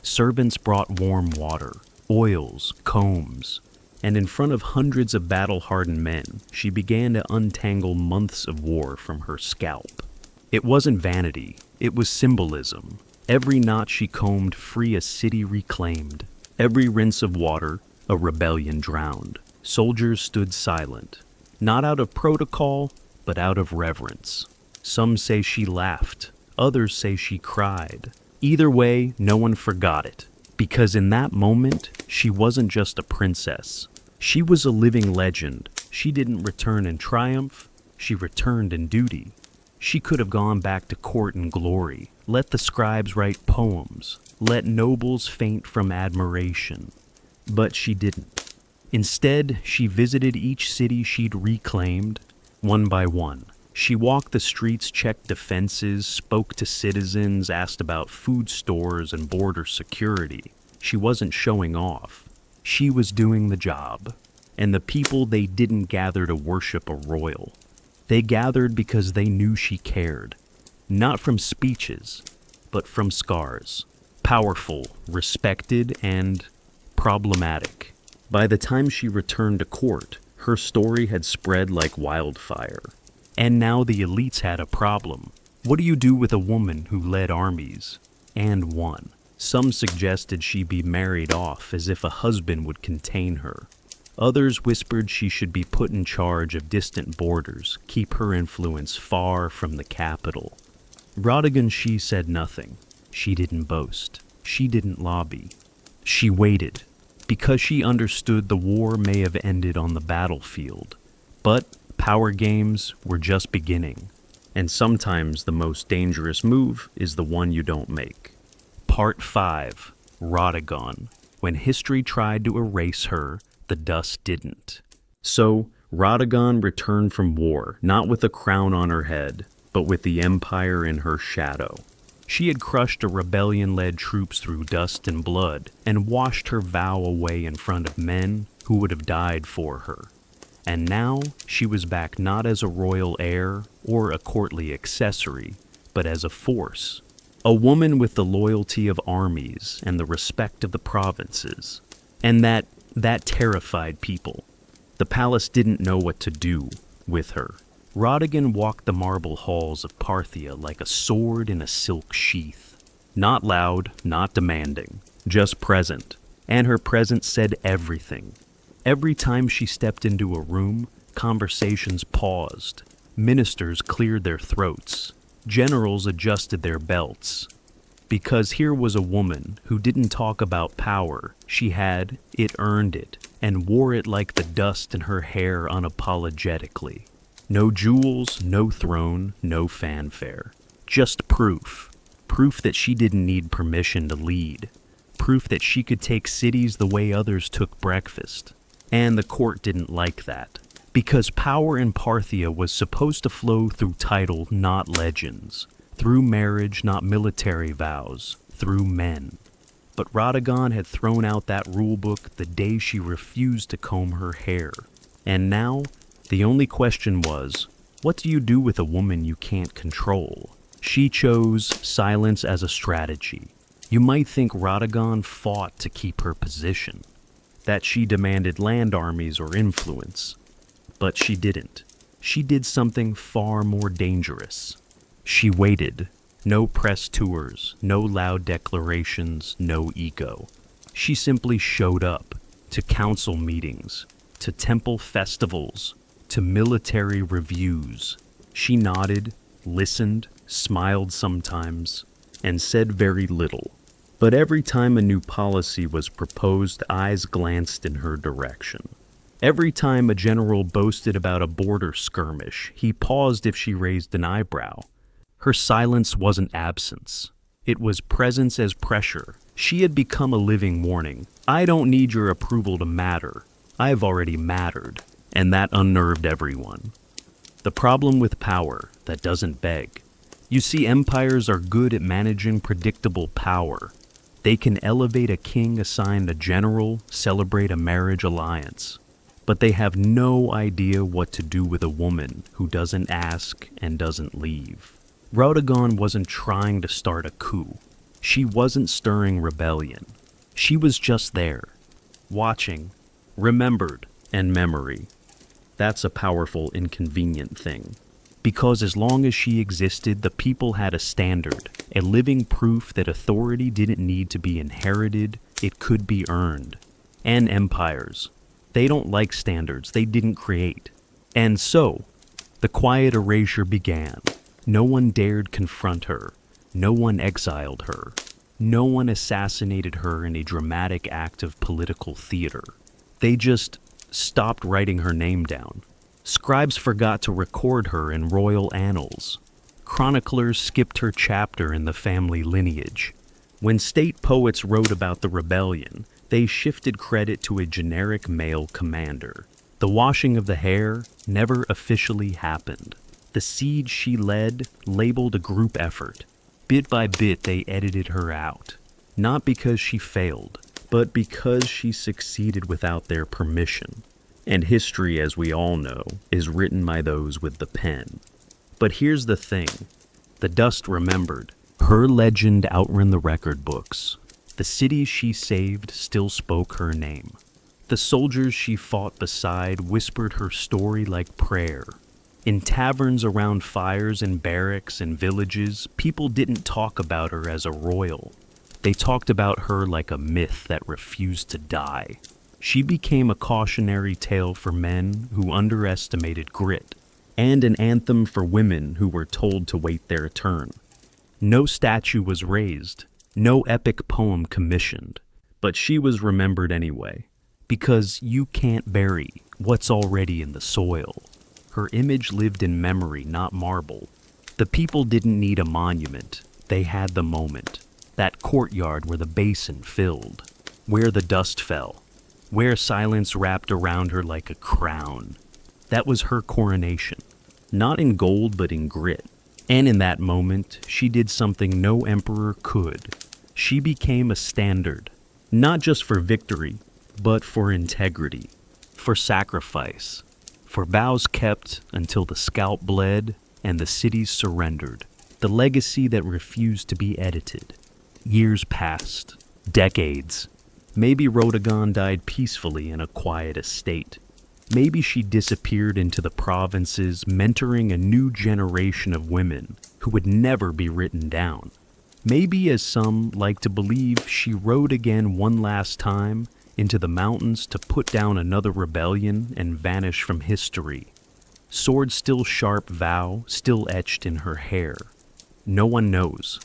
Servants brought warm water, oils, combs, and in front of hundreds of battle-hardened men, she began to untangle months of war from her scalp. It wasn't vanity, it was symbolism. Every knot she combed free a city reclaimed. Every rinse of water, a rebellion drowned. Soldiers stood silent, not out of protocol, but out of reverence. Some say she laughed, others say she cried. Either way, no one forgot it, because in that moment, she wasn't just a princess. She was a living legend. She didn't return in triumph, she returned in duty. She could have gone back to court in glory, let the scribes write poems, let nobles faint from admiration. But she didn't. Instead, she visited each city she'd reclaimed, one by one. She walked the streets, checked defenses, spoke to citizens, asked about food stores and border security. She wasn't showing off. She was doing the job. And the people, they didn't gather to worship a royal. They gathered because they knew she cared. Not from speeches, but from scars. Powerful, respected, and problematic. By the time she returned to court, her story had spread like wildfire. And now the elites had a problem. What do you do with a woman who led armies and won? Some suggested she be married off as if a husband would contain her. Others whispered she should be put in charge of distant borders, keep her influence far from the capital. Rodigan, she said nothing. She didn't boast. She didn't lobby. She waited, because she understood the war may have ended on the battlefield. But power games were just beginning, and sometimes the most dangerous move is the one you don't make. Part 5, Rodigon. When history tried to erase her, the dust didn't. So, Rodigon returned from war, not with a crown on her head, but with the empire in her shadow. She had crushed a rebellion-led troops through dust and blood and washed her vow away in front of men who would have died for her. And now she was back not as a royal heir or a courtly accessory, but as a force. A woman with the loyalty of armies and the respect of the provinces. And that terrified people. The palace didn't know what to do with her. Rodigan walked the marble halls of Parthia like a sword in a silk sheath. Not loud, not demanding, just present. And her presence said everything. Every time she stepped into a room, conversations paused. Ministers cleared their throats. Generals adjusted their belts. Because here was a woman who didn't talk about power. She had it, earned it, and wore it like the dust in her hair unapologetically. No jewels, no throne, no fanfare. Just proof. Proof that she didn't need permission to lead. Proof that she could take cities the way others took breakfast. And the court didn't like that. Because power in Parthia was supposed to flow through title, not legends. Through marriage, not military vows. Through men. But Rodigan had thrown out that rulebook the day she refused to comb her hair. And now, the only question was, what do you do with a woman you can't control? She chose silence as a strategy. You might think Rodigan fought to keep her position, that she demanded land armies or influence. But she didn't. She did something far more dangerous. She waited. No press tours, no loud declarations, no ego. She simply showed up to council meetings, to temple festivals, to military reviews. She nodded, listened, smiled sometimes, and said very little. But every time a new policy was proposed, eyes glanced in her direction. Every time a general boasted about a border skirmish, he paused if she raised an eyebrow. Her silence wasn't absence. It was presence as pressure. She had become a living warning. I don't need your approval to matter. I've already mattered. And that unnerved everyone. The problem with power that doesn't beg. You see, empires are good at managing predictable power. They can elevate a king assigned a general, celebrate a marriage alliance. But they have no idea what to do with a woman who doesn't ask and doesn't leave. Rodigan wasn't trying to start a coup. She wasn't stirring rebellion. She was just there, watching, remembered, and memory. That's a powerful, inconvenient thing. Because as long as she existed, the people had a standard, a living proof that authority didn't need to be inherited, it could be earned. And empires. They don't like standards they didn't create. And so, the quiet erasure began. No one dared confront her. No one exiled her. No one assassinated her in a dramatic act of political theater. They just stopped writing her name down. Scribes forgot to record her in royal annals. Chroniclers skipped her chapter in the family lineage. When state poets wrote about the rebellion, they shifted credit to a generic male commander. The washing of the hair never officially happened. The siege she led labeled a group effort. Bit by bit, they edited her out. Not because she failed, but because she succeeded without their permission. And history, as we all know, is written by those with the pen. But here's the thing. The dust remembered. Her legend outran the record books. The cities she saved still spoke her name. The soldiers she fought beside whispered her story like prayer. In taverns around fires in barracks and villages, people didn't talk about her as a royal. They talked about her like a myth that refused to die. She became a cautionary tale for men who underestimated grit, and an anthem for women who were told to wait their turn. No statue was raised, no epic poem commissioned, but she was remembered anyway, because you can't bury what's already in the soil. Her image lived in memory, not marble. The people didn't need a monument, they had the moment. That courtyard where the basin filled, where the dust fell, where silence wrapped around her like a crown. That was her coronation, not in gold but in grit. And in that moment, she did something no emperor could. She became a standard, not just for victory, but for integrity, for sacrifice, for vows kept until the scalp bled and the cities surrendered, the legacy that refused to be edited. Years passed, decades. Maybe Rhodogon died peacefully in a quiet estate. Maybe she disappeared into the provinces, mentoring a new generation of women who would never be written down. Maybe, as some like to believe, she rode again one last time into the mountains to put down another rebellion and vanish from history. Sword still sharp, vow still etched in her hair. No one knows,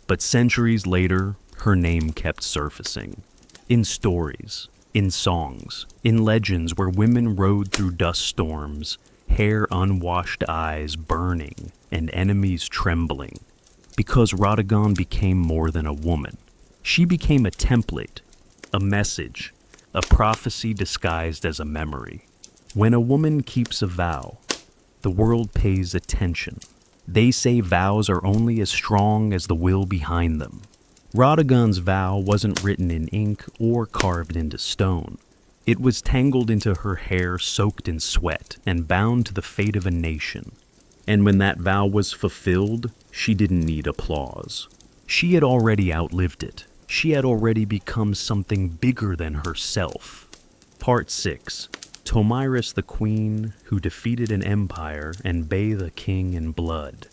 but centuries later, her name kept surfacing. In stories, in songs, in legends where women rode through dust storms, hair unwashed, eyes burning, and enemies trembling. Because Rhodogon became more than a woman. She became a template, a message, a prophecy disguised as a memory. When a woman keeps a vow, the world pays attention. They say vows are only as strong as the will behind them. Rhodogon's vow wasn't written in ink or carved into stone. It was tangled into her hair, soaked in sweat, and bound to the fate of a nation. And when that vow was fulfilled, she didn't need applause. She had already outlived it. She had already become something bigger than herself. Part 6. Tomyris the Queen, who defeated an empire and bathed a king in blood.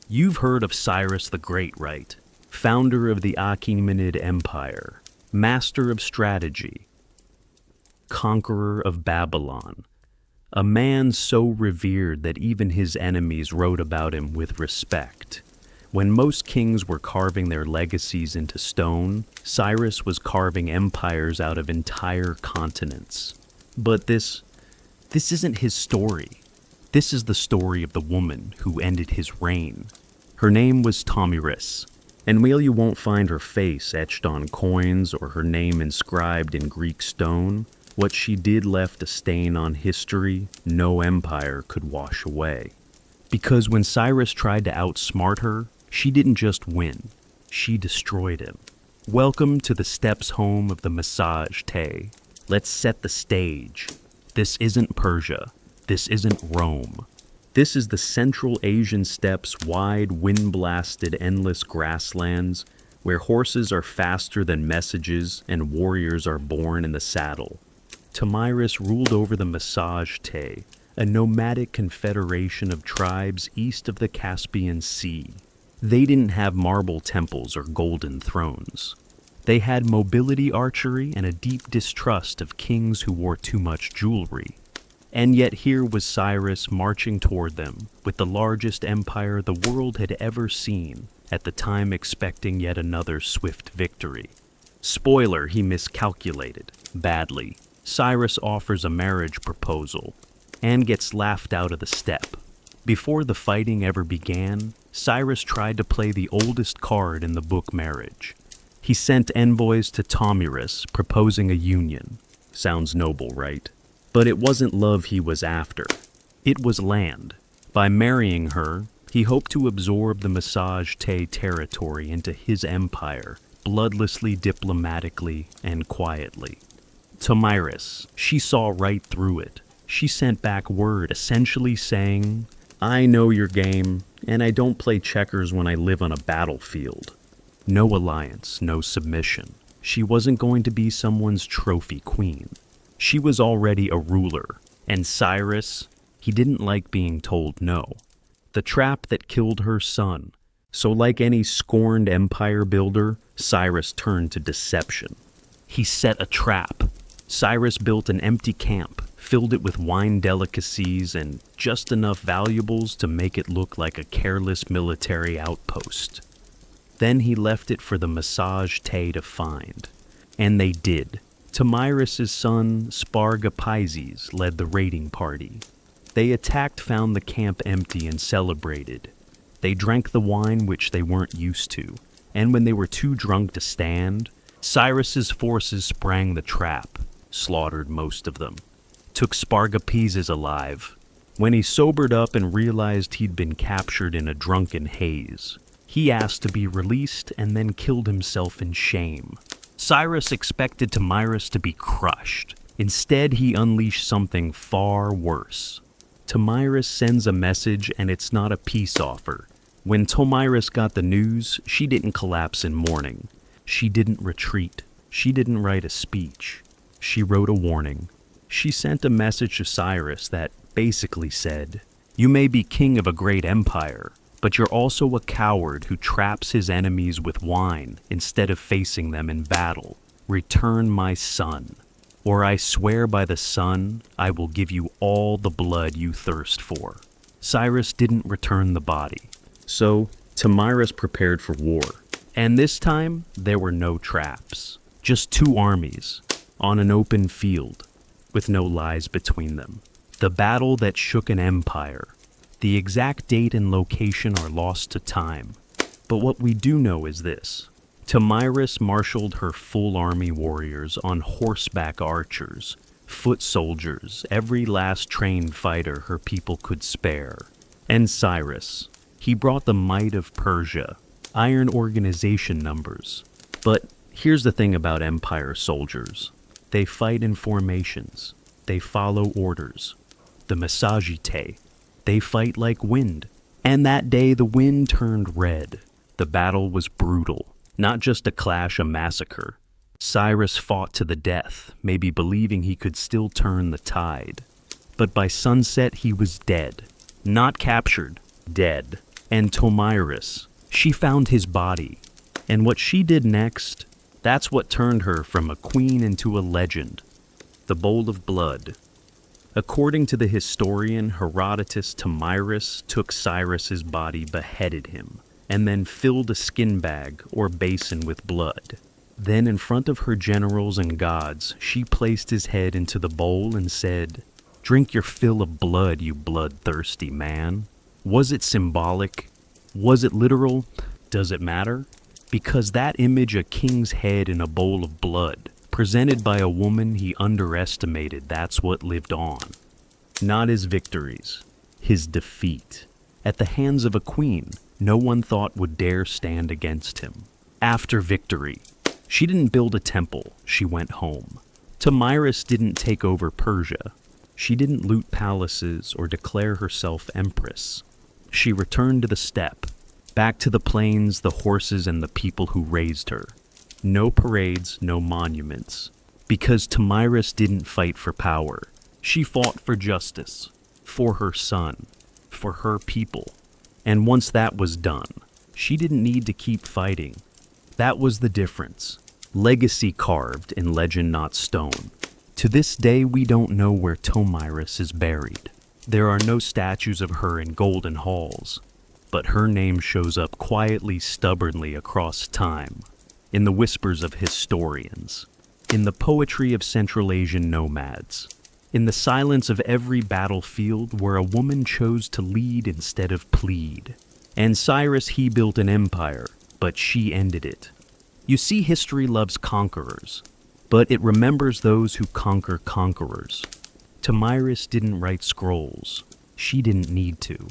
You've heard of Cyrus the Great, right? Founder of the Achaemenid Empire, master of strategy, conqueror of Babylon, a man so revered that even his enemies wrote about him with respect. When most kings were carving their legacies into stone, Cyrus was carving empires out of entire continents. But this isn't his story. This is the story of the woman who ended his reign. Her name was Tomyris. And while you won't find her face etched on coins or her name inscribed in Greek stone, what she did left a stain on history no empire could wash away. Because when Cyrus tried to outsmart her, she didn't just win, she destroyed him. Welcome to the steppes home of the Massage Tay. Let's set the stage. This isn't Persia. This isn't Rome. This is the Central Asian steppes, wide, wind-blasted, endless grasslands, where horses are faster than messages and warriors are born in the saddle. Tomyris ruled over the Massage Tay, a nomadic confederation of tribes east of the Caspian Sea. They didn't have marble temples or golden thrones. They had mobility archery and a deep distrust of kings who wore too much jewelry. And yet here was Cyrus marching toward them, with the largest empire the world had ever seen, at the time expecting yet another swift victory. Spoiler, he miscalculated, badly. Cyrus offers a marriage proposal, and gets laughed out of the steppe. Before the fighting ever began, Cyrus tried to play the oldest card in the book, marriage. He sent envoys to Tomyris, proposing a union. Sounds noble, right? But it wasn't love he was after. It was land. By marrying her, he hoped to absorb the Massage Tay territory into his empire, bloodlessly, diplomatically, and quietly. Tomyris, she saw right through it. She sent back word essentially saying, "I know your game, and I don't play checkers when I live on a battlefield." No alliance, no submission. She wasn't going to be someone's trophy queen. She was already a ruler, and Cyrus, he didn't like being told no. The trap that killed her son. So like any scorned empire builder, Cyrus turned to deception. He set a trap. Cyrus built an empty camp, filled it with wine delicacies and just enough valuables to make it look like a careless military outpost. Then he left it for the Massage Tay to find. And they did. Tomyris' son, Spargapises, led the raiding party. They attacked, found the camp empty, and celebrated. They drank the wine which they weren't used to, and when they were too drunk to stand, Cyrus's forces sprang the trap, slaughtered most of them, took Spargapises alive. When he sobered up and realized he'd been captured in a drunken haze, he asked to be released and then killed himself in shame. Cyrus expected Tomyris to be crushed. Instead, he unleashed something far worse. Tomyris sends a message, and it's not a peace offer. When Tomyris got the news, she didn't collapse in mourning. She didn't retreat. She didn't write a speech. She wrote a warning. She sent a message to Cyrus that basically said, "You may be king of a great empire, but you're also a coward who traps his enemies with wine instead of facing them in battle. Return my son, or I swear by the sun, I will give you all the blood you thirst for." Cyrus didn't return the body, so Tomyris prepared for war. And this time, there were no traps. Just two armies, on an open field, with no lies between them. The battle that shook an empire. The exact date and location are lost to time. But what we do know is this. Tomyris marshaled her full army warriors on horseback archers, foot soldiers, every last trained fighter her people could spare. And Cyrus, he brought the might of Persia, iron organization numbers. But here's the thing about empire soldiers. They fight in formations. They follow orders. The Massagetes, they fight like wind. And that day the wind turned red. The battle was brutal. Not just a clash, a massacre. Cyrus fought to the death, maybe believing he could still turn the tide. But by sunset he was dead. Not captured, dead. And Tomyris, she found his body. And what she did next, that's what turned her from a queen into a legend. The bowl of blood. According to the historian Herodotus, Tomyris took Cyrus's body, beheaded him, and then filled a skin bag or basin with blood. Then in front of her generals and gods, she placed his head into the bowl and said, "Drink your fill of blood, you bloodthirsty man." Was it symbolic? Was it literal? Does it matter? Because that image, a king's head in a bowl of blood, presented by a woman he underestimated, that's what lived on. Not his victories, his defeat. At the hands of a queen no one thought would dare stand against him. After victory, she didn't build a temple, she went home. Tomyris didn't take over Persia. She didn't loot palaces or declare herself empress. She returned to the steppe, back to the plains, the horses, and the people who raised her. No parades, no monuments. Because Tomyris didn't fight for power. She fought for justice, for her son, for her people. And once that was done, she didn't need to keep fighting. That was the difference. Legacy carved in legend, not stone. To this day, we don't know where Tomyris is buried. There are no statues of her in golden halls, but her name shows up quietly, stubbornly across time. In the whispers of historians, in the poetry of Central Asian nomads, in the silence of every battlefield where a woman chose to lead instead of plead. And Cyrus, he built an empire, but she ended it. You see, history loves conquerors, but it remembers those who conquer conquerors. Tomyris didn't write scrolls. She didn't need to.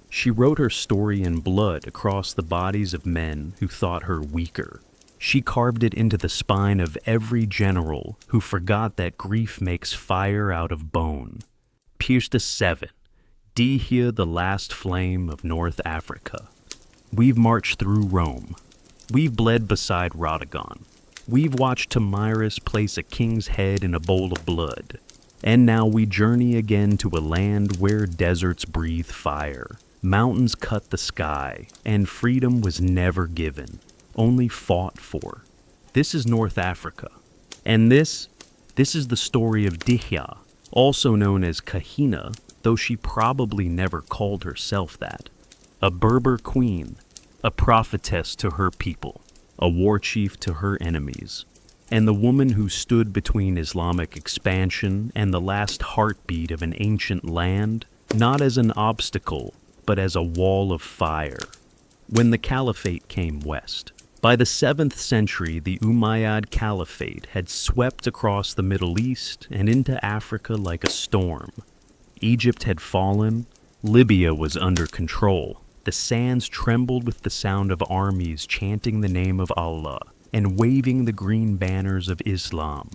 She wrote her story in blood across the bodies of men who thought her weaker. She carved it into the spine of every general who forgot that grief makes fire out of bone. Pierced a 7. Dihya, the last flame of North Africa. We've marched through Rome. We've bled beside Rhodogon. We've watched Tomyris place a king's head in a bowl of blood. And now we journey again to a land where deserts breathe fire, mountains cut the sky, and freedom was never given. Only fought for. This is North Africa. And this is the story of Dihya, also known as Kahina, though she probably never called herself that. A Berber queen, a prophetess to her people, a war chief to her enemies, and the woman who stood between Islamic expansion and the last heartbeat of an ancient land, not as an obstacle, but as a wall of fire. When the caliphate came west, by the 7th century, the Umayyad Caliphate had swept across the Middle East and into Africa like a storm. Egypt had fallen. Libya was under control. The sands trembled with the sound of armies chanting the name of Allah and waving the green banners of Islam.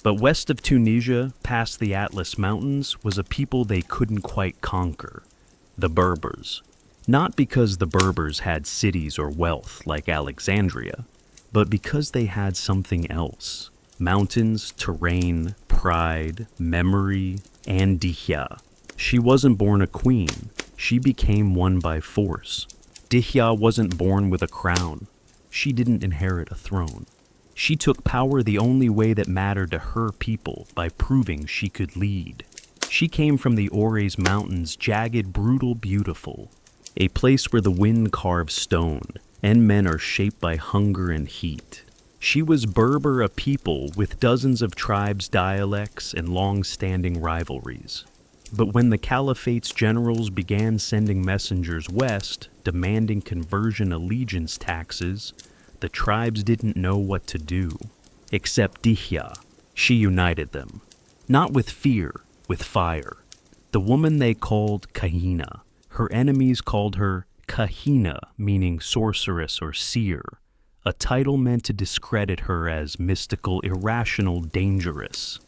But west of Tunisia, past the Atlas Mountains, was a people they couldn't quite conquer, the Berbers. Not because the Berbers had cities or wealth like Alexandria, but because they had something else. Mountains, terrain, pride, memory, and Dihya. She wasn't born a queen. She became one by force. Dihya wasn't born with a crown. She didn't inherit a throne. She took power the only way that mattered to her people, by proving she could lead. She came from the Ores Mountains, jagged, brutal, beautiful. A place where the wind carves stone, and men are shaped by hunger and heat. She was Berber, a people with dozens of tribes, dialects, and long-standing rivalries. But when the Caliphate's generals began sending messengers west, demanding conversion allegiance taxes, the tribes didn't know what to do. Except Dihya. She united them. Not with fear, with fire. The woman they called Kahina. Her enemies called her Kahina, meaning sorceress or seer, a title meant to discredit her as mystical, irrational, dangerous.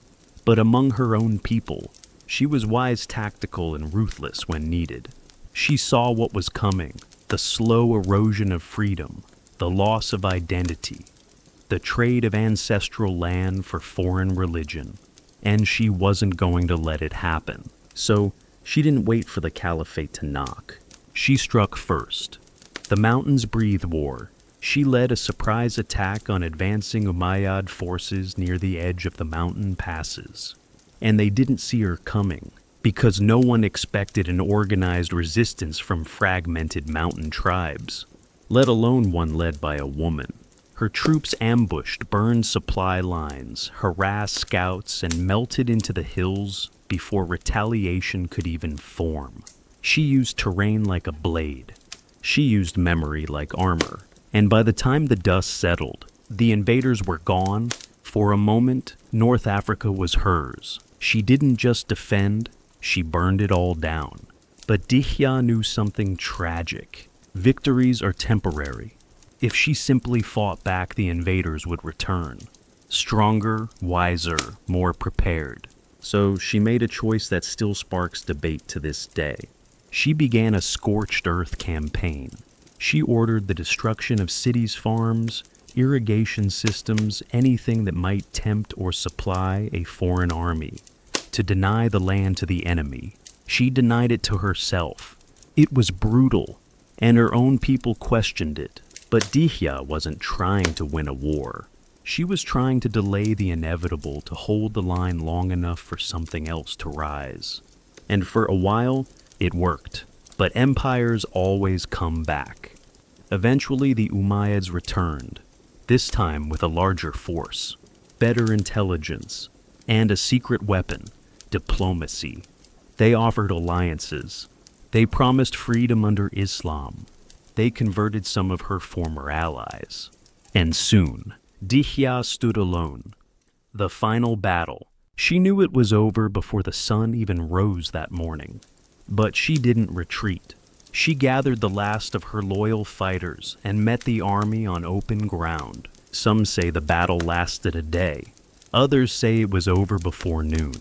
But among her own people, she was wise, tactical, and ruthless when needed. She saw what was coming, the slow erosion of freedom, the loss of identity, the trade of ancestral land for foreign religion, and she wasn't going to let it happen. So she didn't wait for the caliphate to knock. She struck first. The mountains breathe war. She led a surprise attack on advancing Umayyad forces near the edge of the mountain passes. And they didn't see her coming, because no one expected an organized resistance from fragmented mountain tribes, let alone one led by a woman. Her troops ambushed, burned supply lines, harassed scouts, and melted into the hills before retaliation could even form. She used terrain like a blade. She used memory like armor. And by the time the dust settled, the invaders were gone. For a moment, North Africa was hers. She didn't just defend, she burned it all down. But Dihya knew something tragic. Victories are temporary. If she simply fought back, the invaders would return. Stronger, wiser, more prepared. So she made a choice that still sparks debate to this day. She began a scorched earth campaign. She ordered the destruction of cities, farms, irrigation systems, anything that might tempt or supply a foreign army. To deny the land to the enemy. She denied it to herself. It was brutal, and her own people questioned it. But Dihya wasn't trying to win a war. She was trying to delay the inevitable, to hold the line long enough for something else to rise. And for a while, it worked. But empires always come back. Eventually, the Umayyads returned, this time with a larger force, better intelligence, and a secret weapon, diplomacy. They offered alliances. They promised freedom under Islam. They converted some of her former allies. And soon, Dihya stood alone. The final battle. She knew it was over before the sun even rose that morning. But she didn't retreat. She gathered the last of her loyal fighters and met the army on open ground. Some say the battle lasted a day. Others say it was over before noon.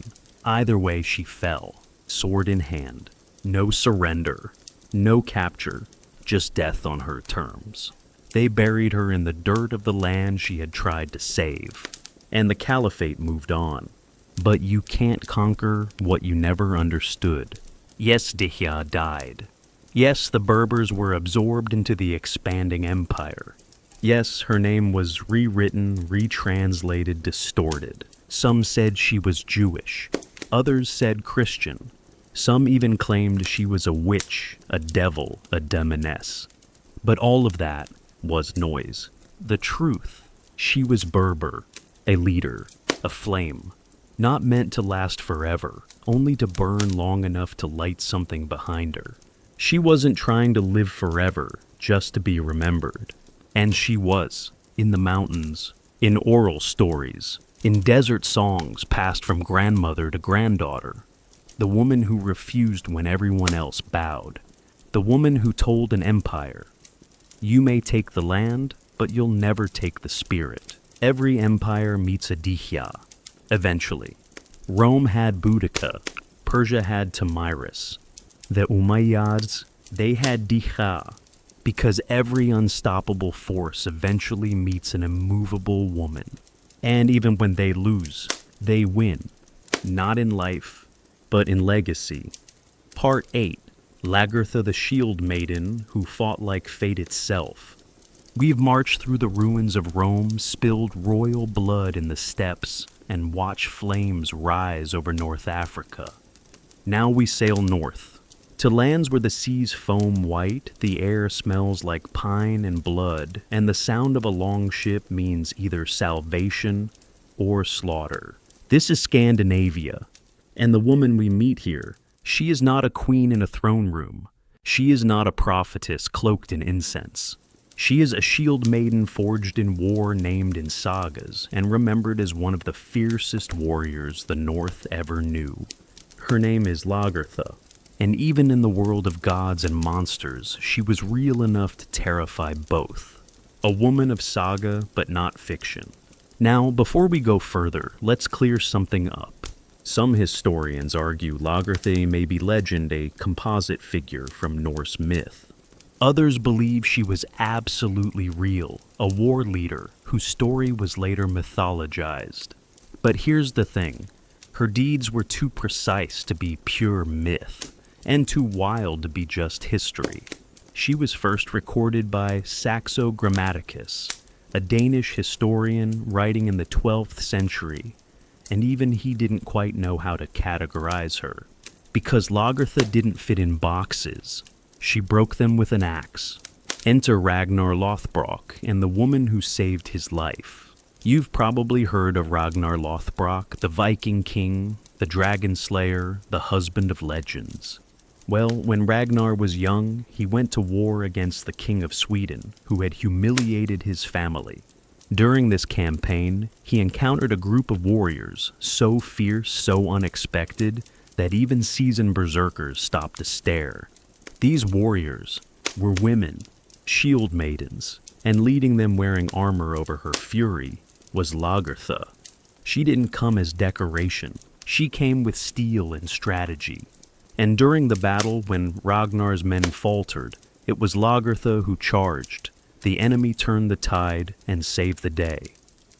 Either way, she fell, sword in hand. No surrender, no capture, just death on her terms. They buried her in the dirt of the land she had tried to save. And the caliphate moved on. But you can't conquer what you never understood. Yes, Dihya died. Yes, the Berbers were absorbed into the expanding empire. Yes, her name was rewritten, retranslated, distorted. Some said she was Jewish. Others said Christian. Some even claimed she was a witch, a devil, a demoness. But all of that was noise. The truth, she was Berber, a leader, a flame. Not meant to last forever, only to burn long enough to light something behind her. She wasn't trying to live forever, just to be remembered. And she was, in the mountains, in oral stories, in desert songs passed from grandmother to granddaughter. the woman who refused when everyone else bowed, the woman who told an empire, "You may take the land, but you'll never take the spirit." Every empire meets a Dihya, eventually. Rome had Boudica, Persia had Tamiris. The Umayyads, they had Dihya, because every unstoppable force eventually meets an immovable woman. And even when they lose, they win, not in life, but in legacy. Part 8, Lagertha the Shield Maiden who fought like fate itself. We've marched through the ruins of Rome, spilled royal blood in the steppes, and watched flames rise over North Africa. Now we sail north, to lands where the seas foam white, the air smells like pine and blood, and the sound of a longship means either salvation or slaughter. This is Scandinavia, and the woman we meet here, she is not a queen in a throne room. She is not a prophetess cloaked in incense. She is a shield maiden forged in war, named in sagas, and remembered as one of the fiercest warriors the North ever knew. Her name is Lagertha, and even in the world of gods and monsters, she was real enough to terrify both. A woman of saga, but not fiction. Now, before we go further, let's clear something up. Some historians argue Lagertha may be legend, a composite figure from Norse myth. Others believe she was absolutely real, a war leader whose story was later mythologized. But here's the thing, her deeds were too precise to be pure myth, and too wild to be just history. She was first recorded by Saxo Grammaticus, a Danish historian writing in the 12th century, and even he didn't quite know how to categorize her. Because Lagertha didn't fit in boxes, she broke them with an axe. Enter Ragnar Lothbrok and the woman who saved his life. You've probably heard of Ragnar Lothbrok, the Viking king, the dragon slayer, the husband of legends. Well, when Ragnar was young, he went to war against the king of Sweden, who had humiliated his family. During this campaign, he encountered a group of warriors, so fierce, so unexpected, that even seasoned berserkers stopped to stare. These warriors were women, shield maidens, and leading them wearing armor over her fury was Lagertha. She didn't come as decoration. She came with steel and strategy. And during the battle, when Ragnar's men faltered, it was Lagertha who charged. The enemy turned the tide and saved the day.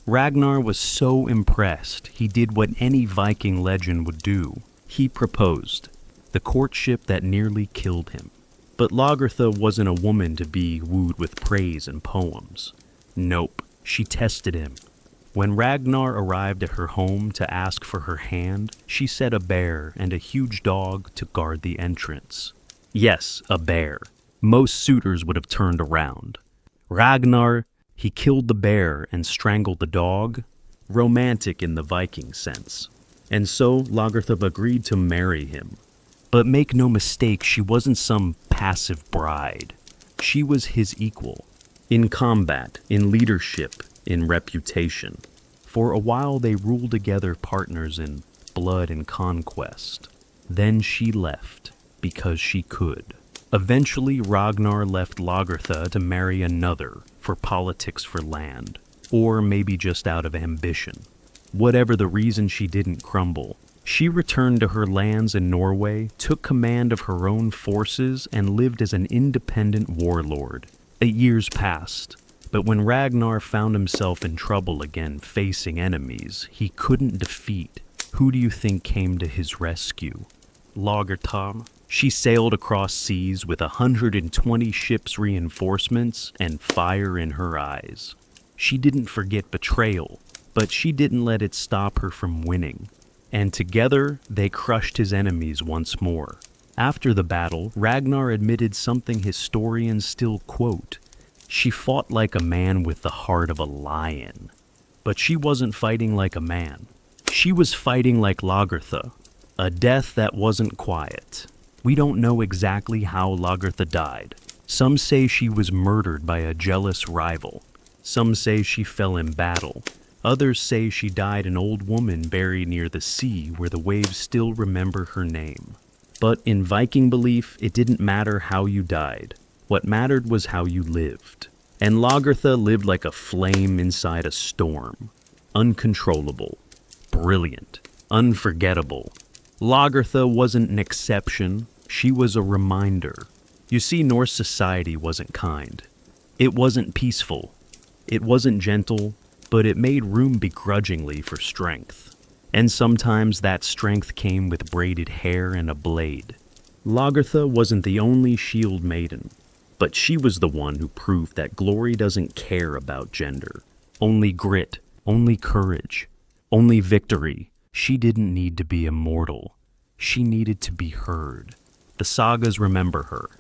Ragnar was so impressed, he did what any Viking legend would do. He proposed, the courtship that nearly killed him. But Lagertha wasn't a woman to be wooed with praise and poems. Nope, she tested him. When Ragnar arrived at her home to ask for her hand, she set a bear and a huge dog to guard the entrance. Yes, a bear. Most suitors would have turned around. Ragnar, he killed the bear and strangled the dog. Romantic in the Viking sense. And so Lagertha agreed to marry him. But make no mistake, she wasn't some passive bride. She was his equal. In combat, in leadership, in reputation. For a while they ruled together, partners in blood and conquest. Then she left, because she could. Eventually Ragnar left Lagertha to marry another, for politics for land. Or maybe just out of ambition. Whatever the reason, she didn't crumble. She returned to her lands in Norway, took command of her own forces, and lived as an independent warlord. Years passed, but when Ragnar found himself in trouble again, facing enemies he couldn't defeat, who do you think came to his rescue? Lagertha. She sailed across seas with 120 ships' reinforcements and fire in her eyes. She didn't forget betrayal, but she didn't let it stop her from winning. And together, they crushed his enemies once more. After the battle, Ragnar admitted something historians still quote. She fought like a man with the heart of a lion. But she wasn't fighting like a man. She was fighting like Lagertha, a death that wasn't quiet. We don't know exactly how Lagertha died. Some say she was murdered by a jealous rival. Some say she fell in battle. Others say she died an old woman buried near the sea where the waves still remember her name. But in Viking belief, it didn't matter how you died. What mattered was how you lived. And Lagertha lived like a flame inside a storm. Uncontrollable. Brilliant. Unforgettable. Lagertha wasn't an exception. She was a reminder. You see, Norse society wasn't kind. It wasn't peaceful. It wasn't gentle, but it made room begrudgingly for strength. And sometimes that strength came with braided hair and a blade. Lagertha wasn't the only shield maiden, but she was the one who proved that glory doesn't care about gender. Only grit, only courage, only victory. She didn't need to be immortal. She needed to be heard. The sagas remember her.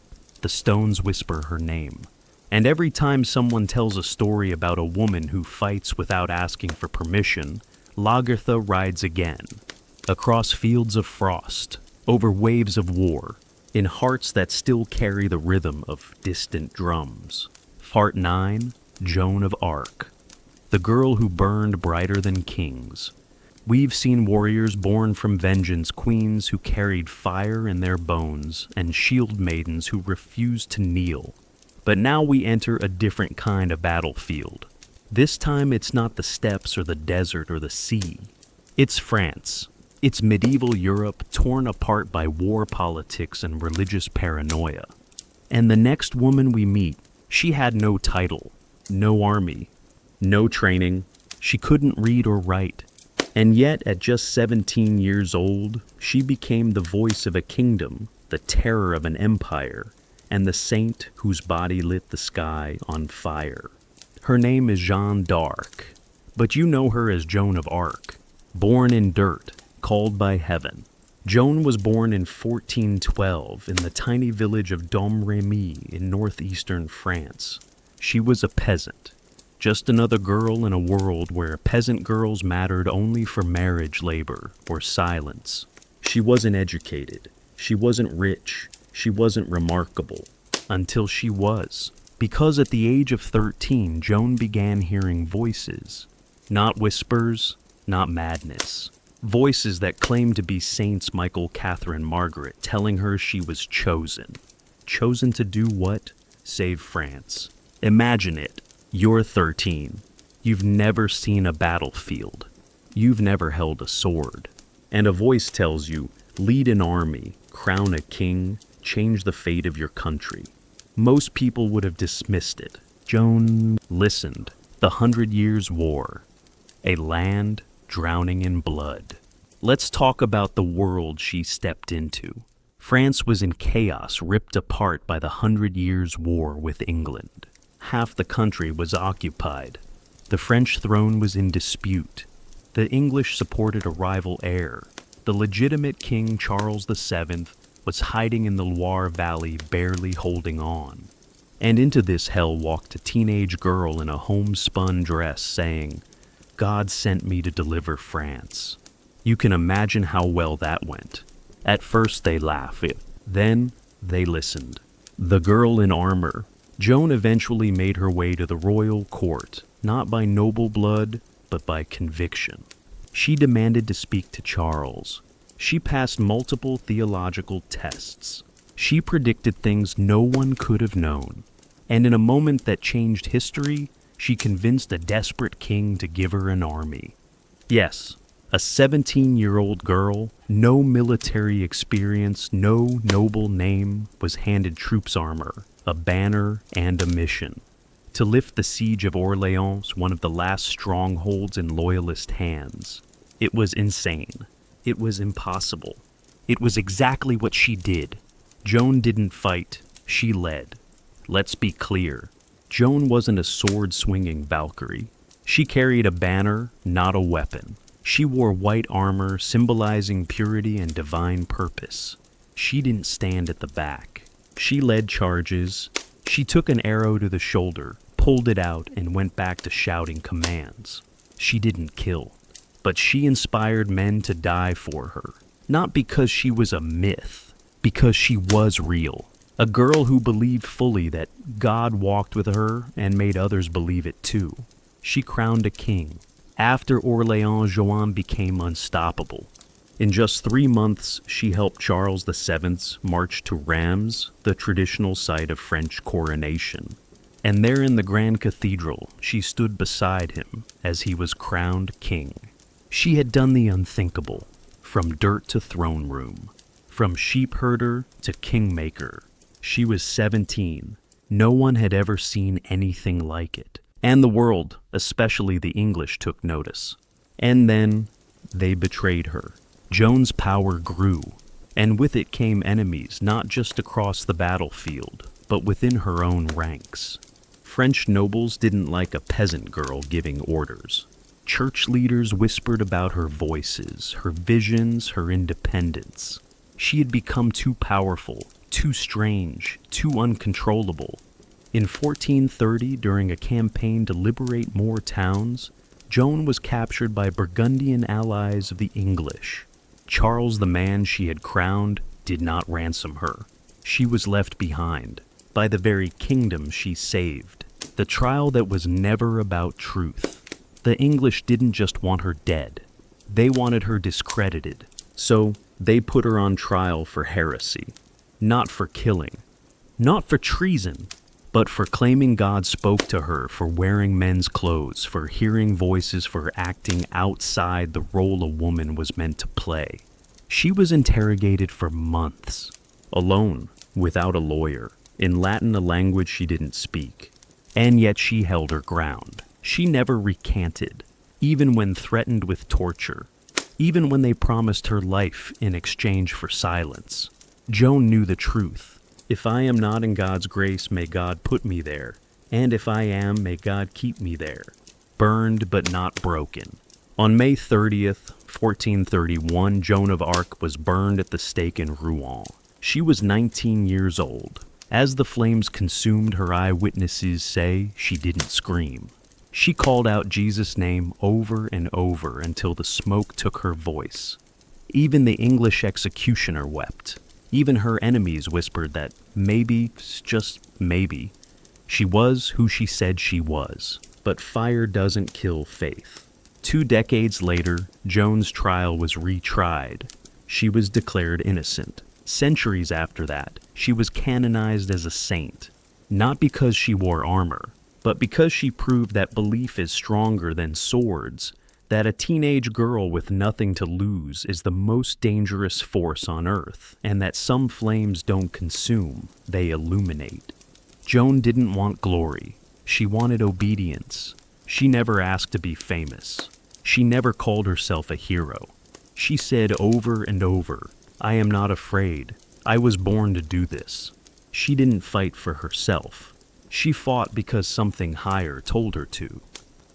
The stones whisper her name. And every time someone tells a story about a woman who fights without asking for permission, Lagertha rides again. Across fields of frost, over waves of war, in hearts that still carry the rhythm of distant drums. Part 9, Joan of Arc. The girl who burned brighter than kings. We've seen warriors born from vengeance, queens who carried fire in their bones, and shield maidens who refused to kneel. But now we enter a different kind of battlefield. This time it's not the steppes or the desert or the sea. It's France. It's medieval Europe torn apart by war politics and religious paranoia. And the next woman we meet, she had no title, no army, no training. She couldn't read or write. And yet, at just 17 years old, she became the voice of a kingdom, the terror of an empire, and the saint whose body lit the sky on fire. Her name is Jeanne d'Arc, but you know her as Joan of Arc. Born in dirt, called by heaven. Joan was born in 1412 in the tiny village of Domremy in northeastern France. She was a peasant, just another girl in a world where peasant girls mattered only for marriage labor or silence. She wasn't educated. She wasn't rich. She wasn't remarkable. Until she was. Because at the age of 13, Joan began hearing voices. Not whispers, not madness. Voices that claimed to be Saints Michael, Catherine, Margaret, telling her she was chosen. Chosen to do what? Save France. Imagine it. You're 13. You've never seen a battlefield. You've never held a sword. And a voice tells you, lead an army, crown a king, change the fate of your country. Most people would have dismissed it. Joan listened. The 100 Years' War. A land drowning in blood. Let's talk about the world she stepped into. France was in chaos, ripped apart by the 100 Years' War with England. Half the country was occupied. The French throne was in dispute. The English supported a rival heir. The legitimate King Charles VII was hiding in the Loire Valley, barely holding on. And into this hell walked a teenage girl in a homespun dress saying, God sent me to deliver France. You can imagine how well that went. At first they laughed, then they listened. The girl in armor. Joan eventually made her way to the royal court, not by noble blood, but by conviction. She demanded to speak to Charles. She passed multiple theological tests. She predicted things no one could have known. And in a moment that changed history, she convinced a desperate king to give her an army. Yes, a 17-year-old girl, no military experience, no noble name, was handed troops armor, a banner, and a mission. To lift the siege of Orléans, one of the last strongholds in loyalist hands. It was insane. It was impossible. It was exactly what she did. Joan didn't fight, she led. Let's be clear. Joan wasn't a sword-swinging Valkyrie. She carried a banner, not a weapon. She wore white armor, symbolizing purity and divine purpose. She didn't stand at the back. She led charges. She took an arrow to the shoulder, pulled it out, and went back to shouting commands. She didn't kill, but she inspired men to die for her. Not because she was a myth, because she was real. A girl who believed fully that God walked with her and made others believe it too. She crowned a king, After Orléans, Joan became unstoppable. In just 3 months, she helped Charles VII's march to Reims, the traditional site of French coronation. And there in the Grand Cathedral, she stood beside him as he was crowned king. She had done the unthinkable, from dirt to throne room, from sheep herder to kingmaker. She was 17. No one had ever seen anything like it. And the world, especially the English, took notice. And then they betrayed her. Joan's power grew, and with it came enemies not just across the battlefield, but within her own ranks. French nobles didn't like a peasant girl giving orders. Church leaders whispered about her voices, her visions, her independence. She had become too powerful, too strange, too uncontrollable. In 1430, during a campaign to liberate more towns, Joan was captured by Burgundian allies of the English. Charles, the man she had crowned, did not ransom her. She was left behind by the very kingdom she saved. The trial that was never about truth. The English didn't just want her dead. They wanted her discredited. So they put her on trial for heresy. Not for killing. Not for treason. But for claiming God spoke to her, for wearing men's clothes, for hearing voices, for acting outside the role a woman was meant to play. She was interrogated for months, alone, without a lawyer, in Latin, a language she didn't speak. And yet she held her ground. She never recanted, even when threatened with torture, even when they promised her life in exchange for silence. Joan knew the truth. If I am not in God's grace, may God put me there. And if I am, may God keep me there. Burned but not broken. On May 30th, 1431, Joan of Arc was burned at the stake in Rouen. She was 19 years old. As the flames consumed her, eyewitnesses say she didn't scream. She called out Jesus' name over and over until the smoke took her voice. Even the English executioner wept. Even her enemies whispered that maybe, just maybe, she was who she said she was. But fire doesn't kill faith. 2 decades later, Joan's trial was retried. She was declared innocent. Centuries after that, she was canonized as a saint. Not because she wore armor, but because she proved that belief is stronger than swords, that a teenage girl with nothing to lose is the most dangerous force on earth, and that some flames don't consume, they illuminate. Joan didn't want glory. She wanted obedience. She never asked to be famous. She never called herself a hero. She said over and over, I am not afraid. I was born to do this. She didn't fight for herself. She fought because something higher told her to.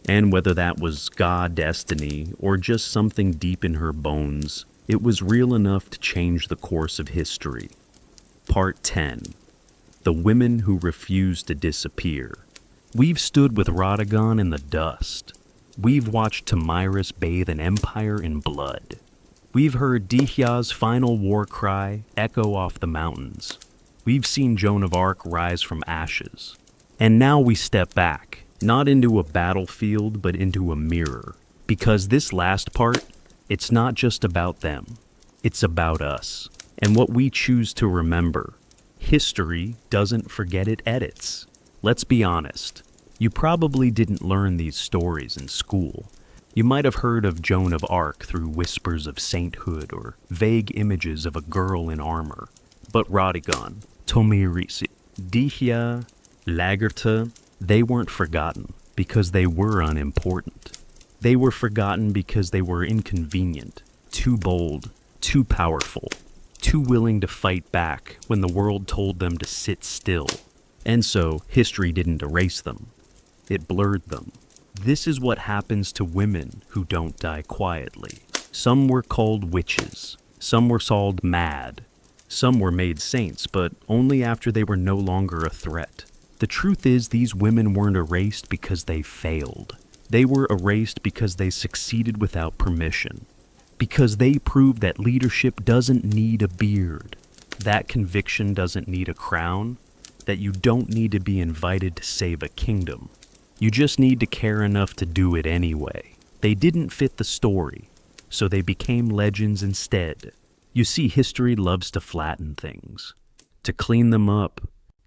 And whether that was God, destiny, or just something deep in her bones, it was real enough to change the course of history. Part 10. The Women Who Refused to Disappear. We've stood with Rodigon in the dust. We've watched Tamiris bathe an empire in blood. We've heard Dihya's final war cry echo off the mountains. We've seen Joan of Arc rise from ashes. And now we step back. Not into a battlefield, but into a mirror. Because this last part, it's not just about them. It's about us. And what we choose to remember. History doesn't forget, it edits. Let's be honest. You probably didn't learn these stories in school. You might have heard of Joan of Arc through whispers of sainthood or vague images of a girl in armor. But Rodigon, Tamiris, Dihya, Lagertha, they weren't forgotten because they were unimportant. They were forgotten because they were inconvenient, too bold, too powerful, too willing to fight back when the world told them to sit still. And so, history didn't erase them. It blurred them. This is what happens to women who don't die quietly. Some were called witches. Some were called mad. Some were made saints, but only after they were no longer a threat. The truth is, these women weren't erased because they failed. They were erased because they succeeded without permission. Because they proved that leadership doesn't need a beard. That conviction doesn't need a crown. That you don't need to be invited to save a kingdom. You just need to care enough to do it anyway. They didn't fit the story, so they became legends instead. You see, history loves to flatten things. To clean them up,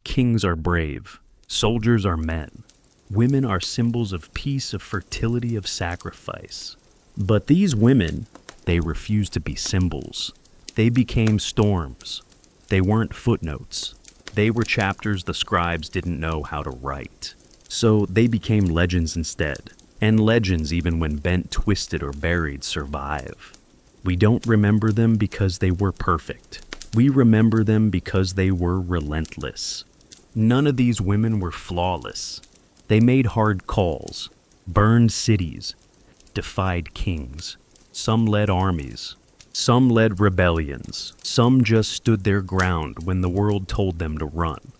kings are brave, soldiers are men. Women are symbols of peace, of fertility, of sacrifice. But these women, they refused to be symbols. They became storms. They weren't footnotes. They were chapters the scribes didn't know how to write. So they became legends instead. And legends, even when bent, twisted, or buried, survive. We don't remember them because they were perfect. We remember them because they were relentless. None of these women were flawless. They made hard calls, burned cities, defied kings. Some led armies. Some led rebellions. Some just stood their ground when the world told them to run.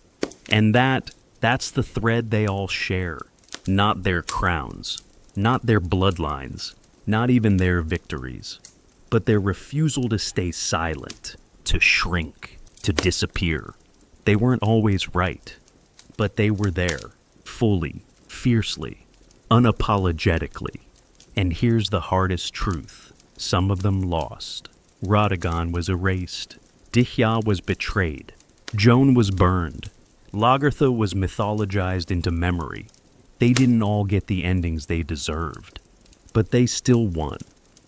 And that's the thread they all share. Not their crowns, not their bloodlines, not even their victories, but their refusal to stay silent, to shrink, to disappear. They weren't always right, but they were there, fully, fiercely, unapologetically. And here's the hardest truth. Some of them lost. Radagon was erased. Dihya was betrayed. Joan was burned. Lagertha was mythologized into memory. They didn't all get the endings they deserved. But they still won.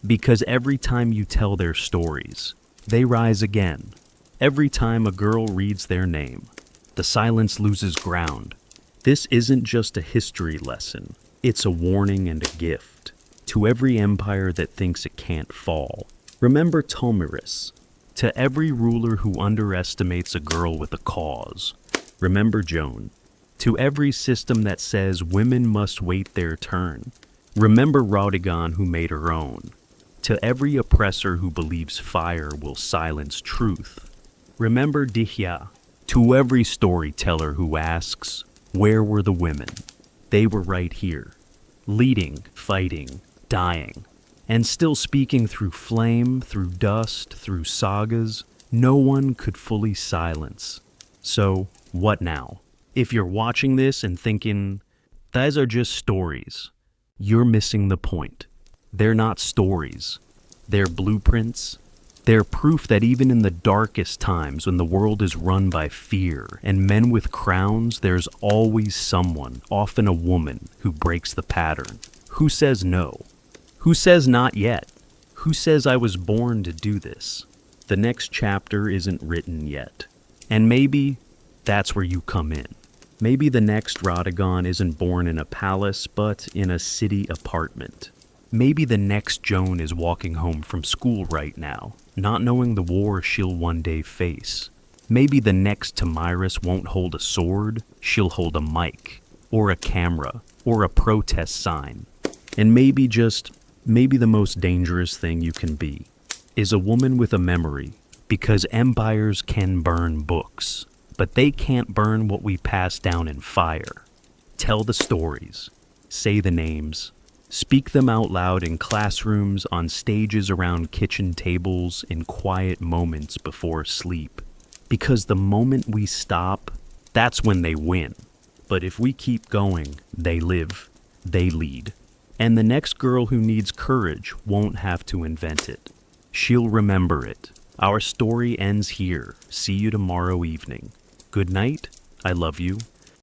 Because every time you tell their stories, they rise again. Every time a girl reads their name, the silence loses ground. This isn't just a history lesson. It's a warning and a gift. To every empire that thinks it can't fall, remember Tomiris. To every ruler who underestimates a girl with a cause, remember Joan. To every system that says women must wait their turn, remember Rodigon who made her own. To every oppressor who believes fire will silence truth, remember Dihya. To every storyteller who asks, where were the women? They were right here, leading, fighting, dying, and still speaking through flame, through dust, through sagas no one could fully silence. So, what now? If you're watching this and thinking, these are just stories, you're missing the point. They're not stories. They're blueprints. They're proof that even in the darkest times when the world is run by fear and men with crowns, there's always someone, often a woman, who breaks the pattern. Who says no? Who says not yet? Who says I was born to do this? The next chapter isn't written yet. And maybe that's where you come in. Maybe the next Radagon isn't born in a palace, but in a city apartment. Maybe the next Joan is walking home from school right now, not knowing the war she'll one day face. Maybe the next Tomiris won't hold a sword, she'll hold a mic, or a camera, or a protest sign. And maybe the most dangerous thing you can be is a woman with a memory, because empires can burn books, but they can't burn what we pass down in fire. Tell the stories, say the names, speak them out loud in classrooms, on stages around kitchen tables, in quiet moments before sleep. Because the moment we stop, that's when they win. But if we keep going, they live, they lead. And the next girl who needs courage won't have to invent it. She'll remember it. Our story ends here. See you tomorrow evening. Good night. I love you.